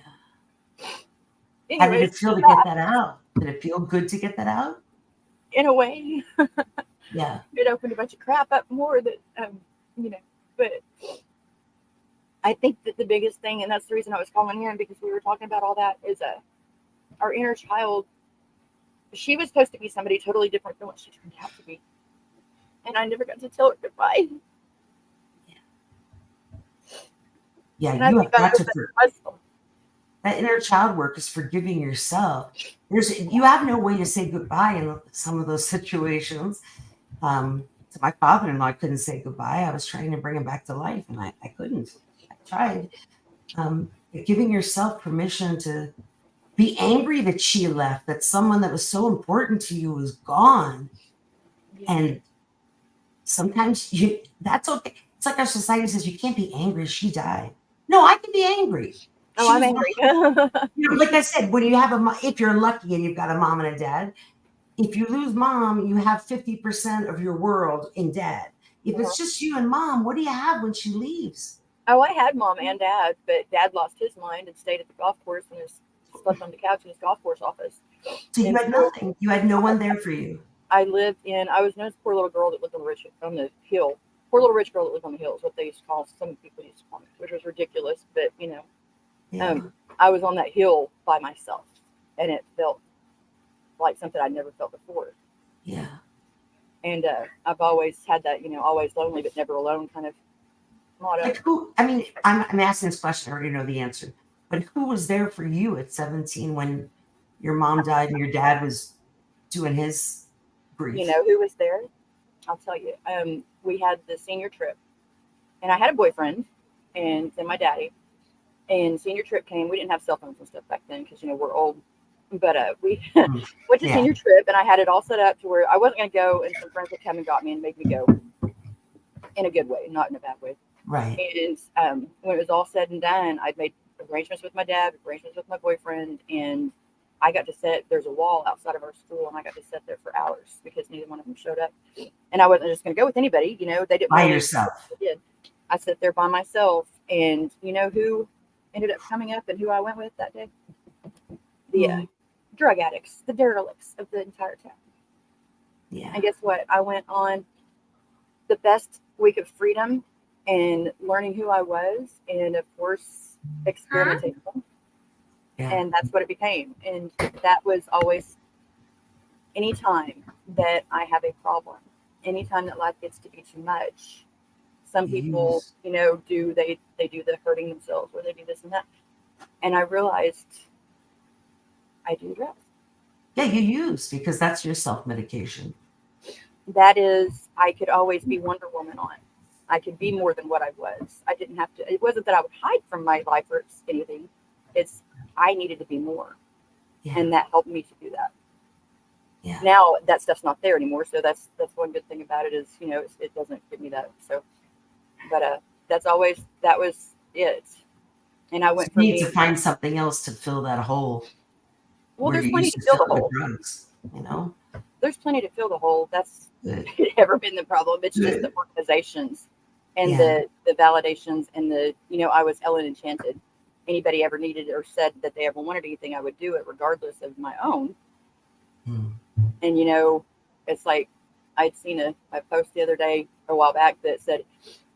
Speaker 2: How did
Speaker 3: Anyways,
Speaker 2: it feel to get that out? Did it feel good to get that out?
Speaker 3: in a way,
Speaker 2: Yeah.
Speaker 3: it opened a bunch of crap up more that, but I think that the biggest thing, and that's the reason I was calling in because we were talking about all that, is our inner child. She was supposed to be somebody totally different than what she turned out to be. And I never got to tell her goodbye.
Speaker 2: Yeah,
Speaker 3: And I
Speaker 2: you
Speaker 3: think
Speaker 2: have
Speaker 3: I
Speaker 2: got
Speaker 3: know
Speaker 2: to.
Speaker 3: myself.
Speaker 2: That inner child work is forgiving yourself. You have no way to say goodbye in some of those situations. To my father-in-law, I couldn't say goodbye. I was trying to bring him back to life, and I couldn't. I tried. giving yourself permission to be angry that she left, that someone that was so important to you was gone. And sometimes that's okay. It's like our society says you can't be angry. She died. No, I can be angry.
Speaker 3: Oh, I'm angry.
Speaker 2: Like I said, when you have if you're lucky and you've got a mom and a dad, if you lose mom, you have 50% of your world in dad. If it's just you and mom, what do you have when she leaves?
Speaker 3: Oh, I had mom and dad, but dad lost his mind and stayed at the golf course and slept on the couch in his golf course office.
Speaker 2: So you had nothing. You had no one there for you.
Speaker 3: I was known as a poor little girl that lived on the hill. Poor little rich girl that lived on the hill is what they used to call, some people used to call me, which was ridiculous. But, I was on that hill by myself, and it felt like something I'd never felt before.
Speaker 2: Yeah.
Speaker 3: And I've always had that, always lonely but never alone kind of motto.
Speaker 2: Like who? I mean, I'm asking this question. I already know the answer. But who was there for you at 17 when your mom died and your dad was doing his grief?
Speaker 3: You know who was there? I'll tell you. We had the senior trip, and I had a boyfriend, and then my daddy. And senior trip came. We didn't have cell phones and stuff back then because we're old. But we went to senior trip, and I had it all set up to where I wasn't going to go, and some friends would come and got me and made me go in a good way, not in a bad way.
Speaker 2: Right.
Speaker 3: And when it was all said and done, I'd made arrangements with my dad, arrangements with my boyfriend, and I got to sit. There's a wall outside of our school, and I got to sit there for hours because neither one of them showed up. And I wasn't just going to go with anybody, they didn't.
Speaker 2: By yourself.
Speaker 3: I did. I sat there by myself, and you know who ended up coming up and who I went with that day? The drug addicts, the derelicts of the entire town.
Speaker 2: Yeah.
Speaker 3: And guess what? I went on the best week of freedom and learning who I was, and of course, experimenting.
Speaker 2: Yeah.
Speaker 3: And that's what it became. And that was always, anytime that I have a problem, anytime that life gets to be too much, some people, do they do the hurting themselves, or they do this and that. And I realized I do drugs.
Speaker 2: Yeah, you use, because that's your self-medication.
Speaker 3: That is, I could always be Wonder Woman on. I could be more than what I was. I didn't have to. It wasn't that I would hide from my life or anything. It's I needed to be more, and that helped me to do that.
Speaker 2: Yeah.
Speaker 3: Now that stuff's not there anymore, so that's one good thing about it is it doesn't give me that. So, but that was it. And I went.
Speaker 2: You need to find something else to fill that hole.
Speaker 3: Well, there's plenty to fill the hole.
Speaker 2: Drugs,
Speaker 3: There's plenty to fill the hole. That's never been the problem. It's just the organizations and the validations and I was Ellen Enchanted. Anybody ever needed or said that they ever wanted anything, I would do it regardless of my own. And it's like I'd seen a post the other day, a while back, that said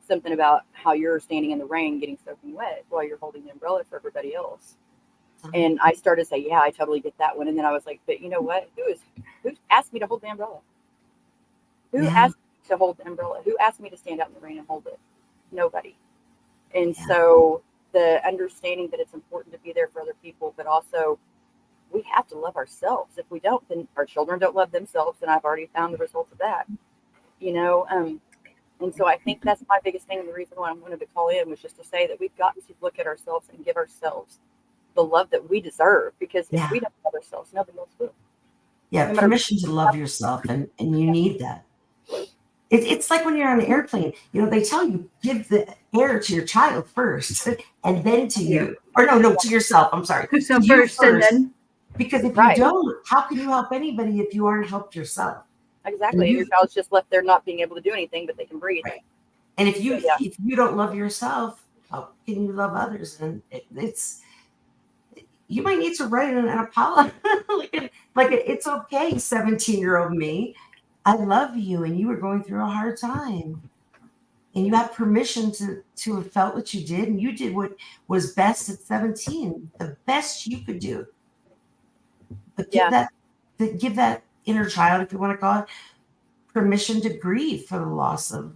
Speaker 3: something about how you're standing in the rain getting soaking wet while you're holding the umbrella for everybody else. And I started to say, yeah, I totally get that one. And then I was like, but you know what? Who asked me to hold the umbrella? Who asked me to hold the umbrella? Who asked me to stand out in the rain and hold it? Nobody. And so the understanding that it's important to be there for other people, but also we have to love ourselves. If we don't, then our children don't love themselves. And I've already found the results of that, and so I think that's my biggest thing. And the reason why I wanted to call in was just to say that we've got to look at ourselves and give ourselves the love that we deserve, because if we don't love ourselves, nobody else will.
Speaker 2: Yeah, permission to love yourself, and you need that. It's like when you're on an airplane, they tell you give the air to your child first, and then to you, or no, to yourself. I'm sorry,
Speaker 1: so first, and then,
Speaker 2: because if you don't, how can you help anybody if you aren't helped yourself?
Speaker 3: Exactly, and your child's just left there not being able to do anything, but they can breathe.
Speaker 2: Right. And if you don't love yourself, how can you love others? And it's. You might need to write an apology. like it's okay, 17-year-old me. I love you, and you were going through a hard time. And you have permission to have felt what you did, and you did what was best at 17, the best you could do. But give that inner child, if you want to call it, permission to grieve for the loss of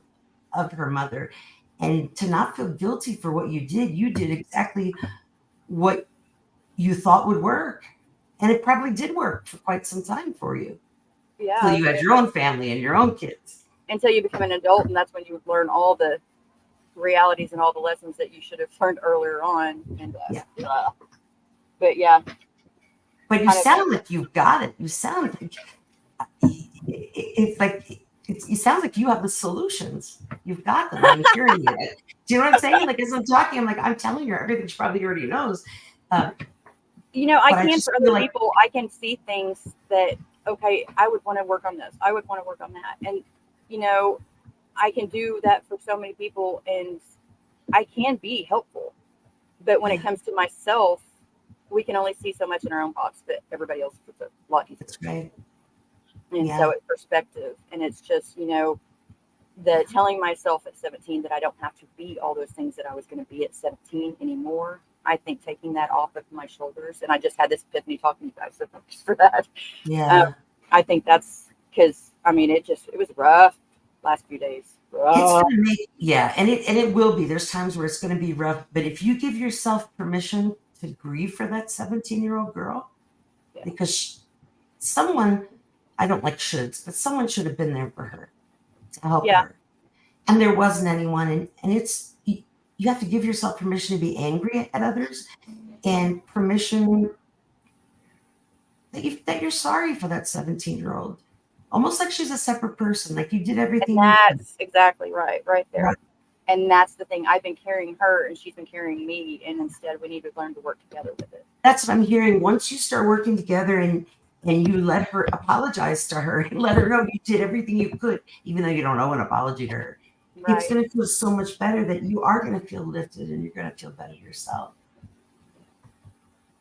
Speaker 2: her mother, and to not feel guilty for what you did. You did exactly what you thought would work, and it probably did work for quite some time for you.
Speaker 3: Yeah.
Speaker 2: So you had your own family and your own kids.
Speaker 3: Until you become an adult, and that's when you learn all the realities and all the lessons that you should have learned earlier on. And
Speaker 2: Yeah.
Speaker 3: but yeah,
Speaker 2: But you
Speaker 3: kind of
Speaker 2: sound like you've got it. You sound like it's like it sounds like you have the solutions. You've got them. I'm hearing it. Do you know what I'm saying? Like as I'm talking, I'm like I'm telling her everything she probably already knows.
Speaker 3: you know, I
Speaker 2: But I
Speaker 3: can
Speaker 2: just
Speaker 3: for
Speaker 2: feel
Speaker 3: other
Speaker 2: like
Speaker 3: people, I can see things that, okay, I would want to work on this. I would want to work on that. And, you know, I can do that for so many people and I can be helpful. But when it comes to myself, we can only see so much in our own box, but everybody else puts a lot deeper.
Speaker 2: that's right.
Speaker 3: And
Speaker 2: Yeah.
Speaker 3: so it's perspective. And it's just, you know, the telling myself at 17 that I don't have to be all those things that I was going to be at 17 anymore. I think taking that off of my shoulders, and I just had this epiphany talking to you guys, so thanks for that.
Speaker 2: Yeah.
Speaker 3: I think that's because, I mean, it was rough last few days.
Speaker 2: It's
Speaker 3: Rough.
Speaker 2: gonna make and it will be. There's times where it's gonna be rough, but if you give yourself permission to grieve for that 17-year-old girl,
Speaker 3: Yeah.
Speaker 2: because someone, I don't like shoulds, but someone should have been there for her to help
Speaker 3: Yeah.
Speaker 2: her. And there wasn't anyone. And it's you have to give yourself permission to be angry at others and permission that you're sorry for that 17-year-old. Almost like she's a separate person. Like you did everything
Speaker 3: And
Speaker 2: you could.
Speaker 3: that's exactly right there.
Speaker 2: Right.
Speaker 3: And that's the thing. I've been carrying her and she's been carrying me. And instead, we need to learn to work together with it.
Speaker 2: That's what I'm hearing. Once you start working together and you let her apologize to her and let her know you did everything you could, even though you don't owe an apology to her,
Speaker 3: Right.
Speaker 2: it's going to feel so much better that you are going to feel lifted and you're going to feel better yourself.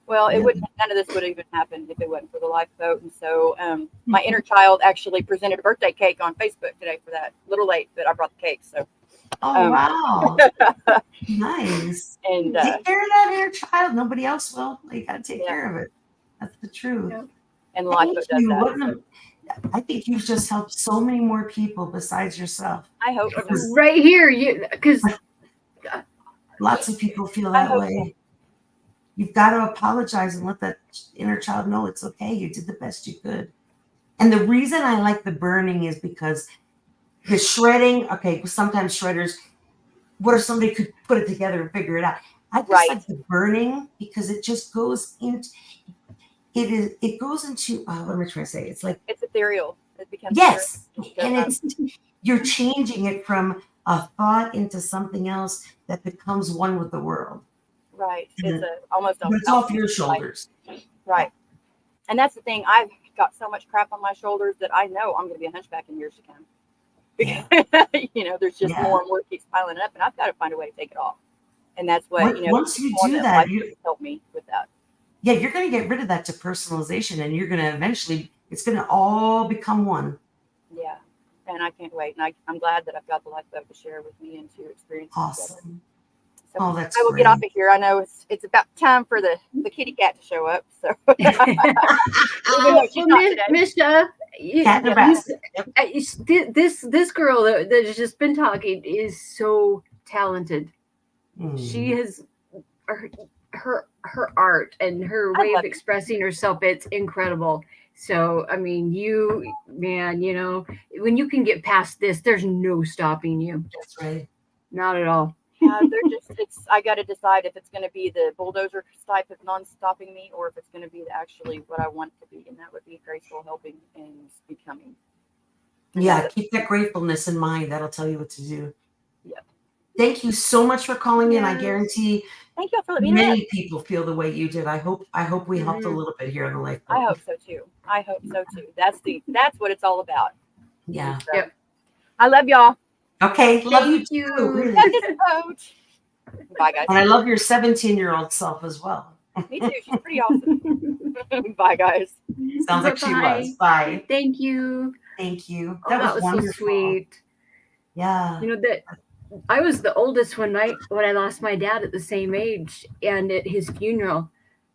Speaker 3: Well,
Speaker 2: Yeah.
Speaker 3: none of this would even happen if it wasn't for the lifeboat. And so my inner child actually presented a birthday cake on Facebook today for that. A little late, but I brought the cake. So,
Speaker 2: Oh, wow. Nice.
Speaker 3: and
Speaker 2: Take care of that inner child. Nobody else will. You got to take care of it. That's the truth.
Speaker 1: Yeah.
Speaker 3: and the lifeboat does that. So
Speaker 2: I think you've just helped so many more people besides yourself.
Speaker 3: I hope so.
Speaker 1: Right here, because
Speaker 2: Lots of people feel
Speaker 3: I
Speaker 2: that
Speaker 3: hope
Speaker 2: way.
Speaker 3: so.
Speaker 2: You've got to apologize and let that inner child know it's okay. You did the best you could. And the reason I like the burning is because the shredding, okay, sometimes shredders, what if somebody could put it together and figure it out? I just
Speaker 3: Right.
Speaker 2: like the burning because it just goes into, it goes into, what am I trying to say? It's like,
Speaker 3: It's ethereal. It becomes
Speaker 2: yes.
Speaker 3: ethereal.
Speaker 2: And you're changing it from a thought into something else that becomes one with the world.
Speaker 3: Right.
Speaker 2: Mhm.
Speaker 3: It's almost
Speaker 2: But it's off your shoulders.
Speaker 3: Right. And that's the thing. I've got so much crap on my shoulders that I know I'm going to be a hunchback in years to come.
Speaker 2: Yeah.
Speaker 3: Because, you know, there's just
Speaker 2: Yeah.
Speaker 3: more and more keeps piling up, and I've got to find a way to take it off. And that's what,
Speaker 2: Once you
Speaker 3: on
Speaker 2: do
Speaker 3: that
Speaker 2: that,
Speaker 3: life has helped me with that.
Speaker 2: yeah, you're going to get rid of that depersonalization and you're going to eventually, it's going to all become one.
Speaker 3: Yeah. And I can't wait. And I'm glad that I've got the lifeboat to share with me and to experience together.
Speaker 2: Awesome.
Speaker 3: So
Speaker 2: Oh, that's
Speaker 3: I will
Speaker 2: great.
Speaker 3: get off of here. I know it's about time for the kitty cat to show up. So even though she's not today.
Speaker 1: Misha,
Speaker 2: Cat in the rat.
Speaker 1: this girl that has just been talking is so talented. She has her art and her way of expressing herself. It's incredible. So I mean, man, you know, when you can get past this, there's no stopping you.
Speaker 2: That's right.
Speaker 1: Not at all.
Speaker 3: They're just I got to decide if it's going to be the bulldozer type of non-stopping me, or if it's going to be actually what I want it to be, and that would be graceful, helping, and becoming.
Speaker 2: Yeah, keep that gratefulness in mind. That'll tell you what to do.
Speaker 3: Yep.
Speaker 2: Thank you so much for calling in. I guarantee
Speaker 3: thank you for letting me
Speaker 2: many people feel the way you did. I hope we helped a little bit here on the lifeboat.
Speaker 3: I hope so too. That's what it's all about.
Speaker 2: Yeah.
Speaker 3: So, yep. I love y'all.
Speaker 2: Okay, love you too. Really.
Speaker 3: Love this boat. Bye, guys.
Speaker 2: And I love your 17-year-old self as well.
Speaker 3: Me too. She's pretty awesome. Bye, guys.
Speaker 2: Sounds like she was. Bye.
Speaker 1: Thank you.
Speaker 2: Thank you.
Speaker 1: That was
Speaker 2: wonderful.
Speaker 1: So sweet.
Speaker 2: Yeah.
Speaker 1: You know that I was the oldest when I lost my dad at the same age, and at his funeral,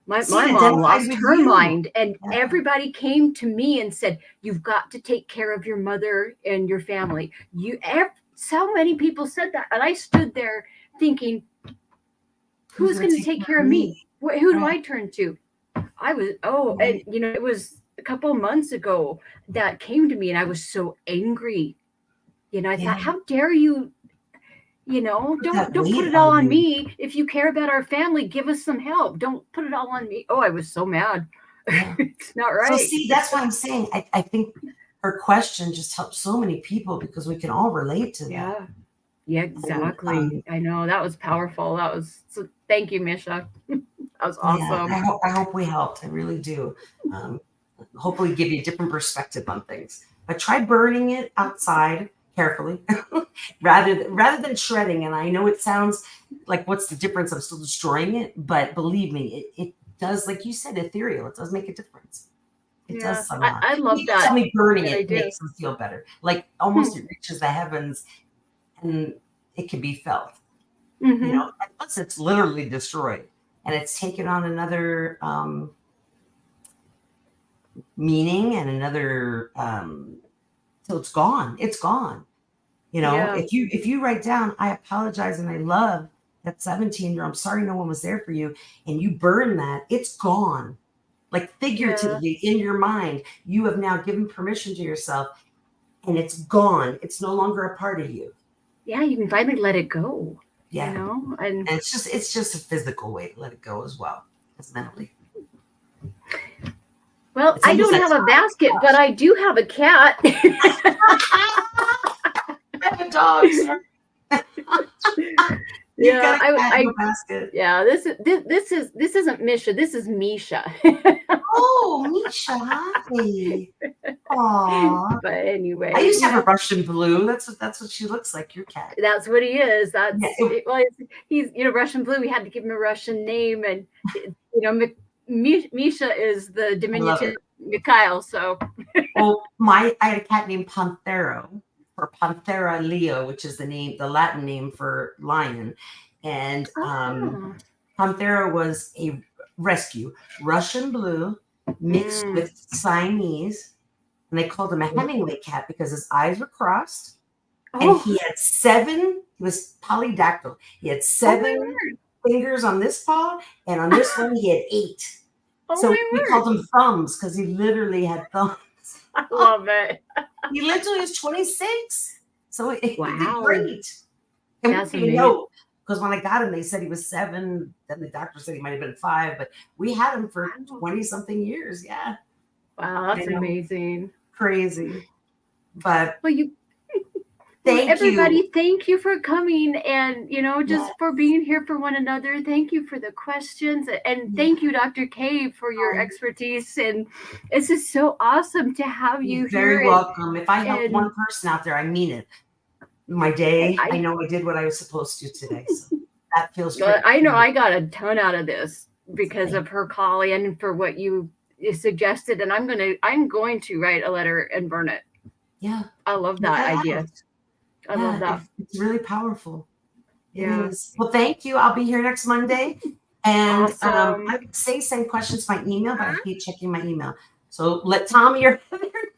Speaker 1: my mom lost her mind, and everybody came to me and said, "You've got to take care of your mother and your family." So many people said that, and I stood there thinking, "Who's going to take care of me? Who do I turn to?" I was and you know, it was a couple of months ago that came to me, and I was so angry. You know, I thought, how dare you? You know,
Speaker 2: that
Speaker 1: don't put
Speaker 2: weight
Speaker 1: it all
Speaker 2: on
Speaker 1: on
Speaker 2: you.
Speaker 1: me. If you care about our family, give us some help. Don't put it all on me. Oh, I was so mad.
Speaker 2: Yeah.
Speaker 1: It's not
Speaker 2: So
Speaker 1: right.
Speaker 2: see, that's why I'm saying I think her question just helped so many people because we can all relate to that.
Speaker 1: Yeah. Yeah,
Speaker 2: And,
Speaker 1: exactly. I know that was powerful. That was so. Thank you, Misha. That was
Speaker 2: yeah,
Speaker 1: awesome.
Speaker 2: I hope we helped. I really do. Um, Hopefully give you a different perspective on things. But try burning it outside carefully rather than shredding. And I know it sounds like what's the difference? I'm still destroying it, but believe me, it does, like you said, ethereal. It does make a difference. It
Speaker 1: Yeah,
Speaker 2: does somehow.
Speaker 1: I love
Speaker 2: People tell
Speaker 1: that.
Speaker 2: me burning
Speaker 1: I
Speaker 2: it
Speaker 1: do.
Speaker 2: makes them feel better. Like
Speaker 1: Hmm.
Speaker 2: almost it reaches the heavens and it can be felt. You know,
Speaker 1: Mm-hmm.
Speaker 2: plus it's literally destroyed and it's taken on another meaning and another till it's gone. It's gone. You know,
Speaker 1: Yeah.
Speaker 2: if you write down, I apologize and I love that 17-year, I'm sorry no one was there for you, and you burn that, it's gone. Like
Speaker 1: Yeah.
Speaker 2: figuratively in your mind, you have now given permission to yourself and it's gone. It's no longer a part of you.
Speaker 1: Yeah, you can finally let it go. You
Speaker 2: Yeah.
Speaker 1: know, and
Speaker 2: And it's just a physical way to let it go as well as mentally.
Speaker 1: well,
Speaker 2: It's
Speaker 1: I
Speaker 2: almost
Speaker 1: don't
Speaker 2: like
Speaker 1: have a basket, but I do have a cat.
Speaker 2: I have a dog, sir. You've
Speaker 1: Yeah,
Speaker 2: got a cat in a basket.
Speaker 1: yeah, this isn't Misha. This is Misha.
Speaker 2: Oh, Misha, hi. Aw.
Speaker 1: But
Speaker 2: I
Speaker 1: anyway,
Speaker 2: used to
Speaker 1: you
Speaker 2: have a
Speaker 1: know,
Speaker 2: Russian blue. That's what she looks like, your cat.
Speaker 1: that's what he is.
Speaker 2: Yeah,
Speaker 1: Well, he's Russian blue. We had to give him a Russian name, and Misha is the
Speaker 2: I love
Speaker 1: diminutive
Speaker 2: it.
Speaker 1: Mikhail. So
Speaker 2: Well, I had a cat named Panthero or Panthera Leo, which is the Latin name for lion. And
Speaker 1: oh.
Speaker 2: Panthera was a rescue, Russian blue mixed
Speaker 1: Mm.
Speaker 2: with Siamese. And they called him a Hemingway cat because his eyes were crossed. And
Speaker 1: Oh,
Speaker 2: he had he was polydactyl. He had
Speaker 1: oh my
Speaker 2: 7
Speaker 1: word!
Speaker 2: fingers on this paw, and on this one he had 8.
Speaker 1: Oh
Speaker 2: So
Speaker 1: my
Speaker 2: we
Speaker 1: word!
Speaker 2: called him thumbs because he literally had thumbs.
Speaker 1: I love it.
Speaker 2: He lived till he was 26. So he did
Speaker 1: Wow,
Speaker 2: great. And we
Speaker 1: that's
Speaker 2: didn't even
Speaker 1: amazing.
Speaker 2: know because when I got him, they said he was 7. Then the doctor said he might have been 5, but we had him for 20 something years. Yeah.
Speaker 1: Wow, that's
Speaker 2: I know.
Speaker 1: amazing.
Speaker 2: Crazy. But
Speaker 1: Well,
Speaker 2: thank
Speaker 1: everybody,
Speaker 2: you.
Speaker 1: thank you for coming and just
Speaker 2: Yeah.
Speaker 1: for being here for one another. Thank you for the questions and thank you, Dr. K, for your expertise. And it's just so awesome to have you
Speaker 2: You're
Speaker 1: here.
Speaker 2: very welcome. If I help
Speaker 1: And
Speaker 2: one person out there, I mean it. My day, I
Speaker 1: I
Speaker 2: know I did what I was supposed to today. So that feels great.
Speaker 1: I know I got a ton out of this because
Speaker 2: Thank
Speaker 1: of her call and for what you suggested. And I'm going to write a letter and burn it.
Speaker 2: Yeah.
Speaker 1: I love
Speaker 2: Get
Speaker 1: that
Speaker 2: that
Speaker 1: idea.
Speaker 2: out.
Speaker 1: I love that.
Speaker 2: It's really powerful. It
Speaker 1: Yeah.
Speaker 2: is. Well, thank you. I'll be here next Monday. And
Speaker 1: Awesome.
Speaker 2: I would say send questions to my email, but I hate checking my email. So let Tommy or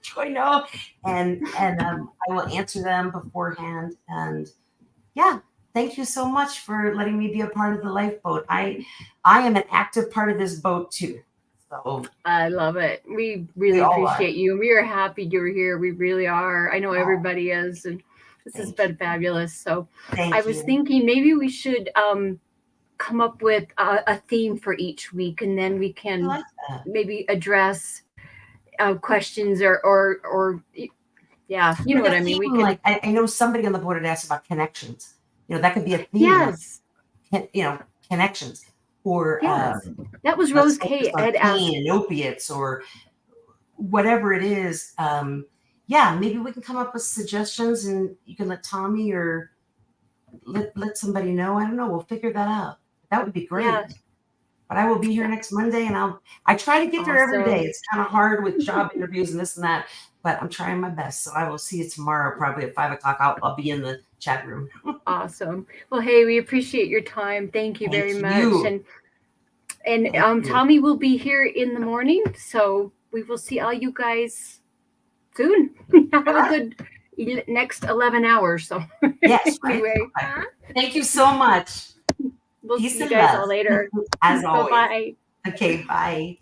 Speaker 2: Joy know, and I will answer them beforehand. And yeah, thank you so much for letting me be a part of the lifeboat. I am an active part of this boat too. So
Speaker 1: I love it. We really appreciate you. We are happy you're here. We really are. I know everybody is, and this has been fabulous. So I was thinking maybe we should come up with a theme for each week, and then we can maybe address questions or yeah, you know what I mean. We can.
Speaker 2: Like I know somebody on the board had asked about connections. That could be a theme.
Speaker 1: Yes.
Speaker 2: Connections. Or
Speaker 1: that was Rose K.
Speaker 2: Had asked and opiates or whatever it is. Yeah, maybe we can come up with suggestions, and you can let Tommy or let somebody know. I don't know. We'll figure that out. That would be great. Yeah. But I will be here next Monday, and I try to get there every day. It's kind of hard with job interviews and this and that, but I'm trying my best. So I will see you tomorrow, probably at 5:00. I'll be in the chat room.
Speaker 1: Awesome. Well, hey, we appreciate your time. Thank you very much. And Tommy will be here in the morning, so we will see all you guys soon. Have a good next 11 hours. So
Speaker 2: yes,
Speaker 1: anyway,
Speaker 2: thank you so much.
Speaker 1: We'll see you guys all later.
Speaker 2: As always.
Speaker 1: Bye-bye.
Speaker 2: Okay, bye.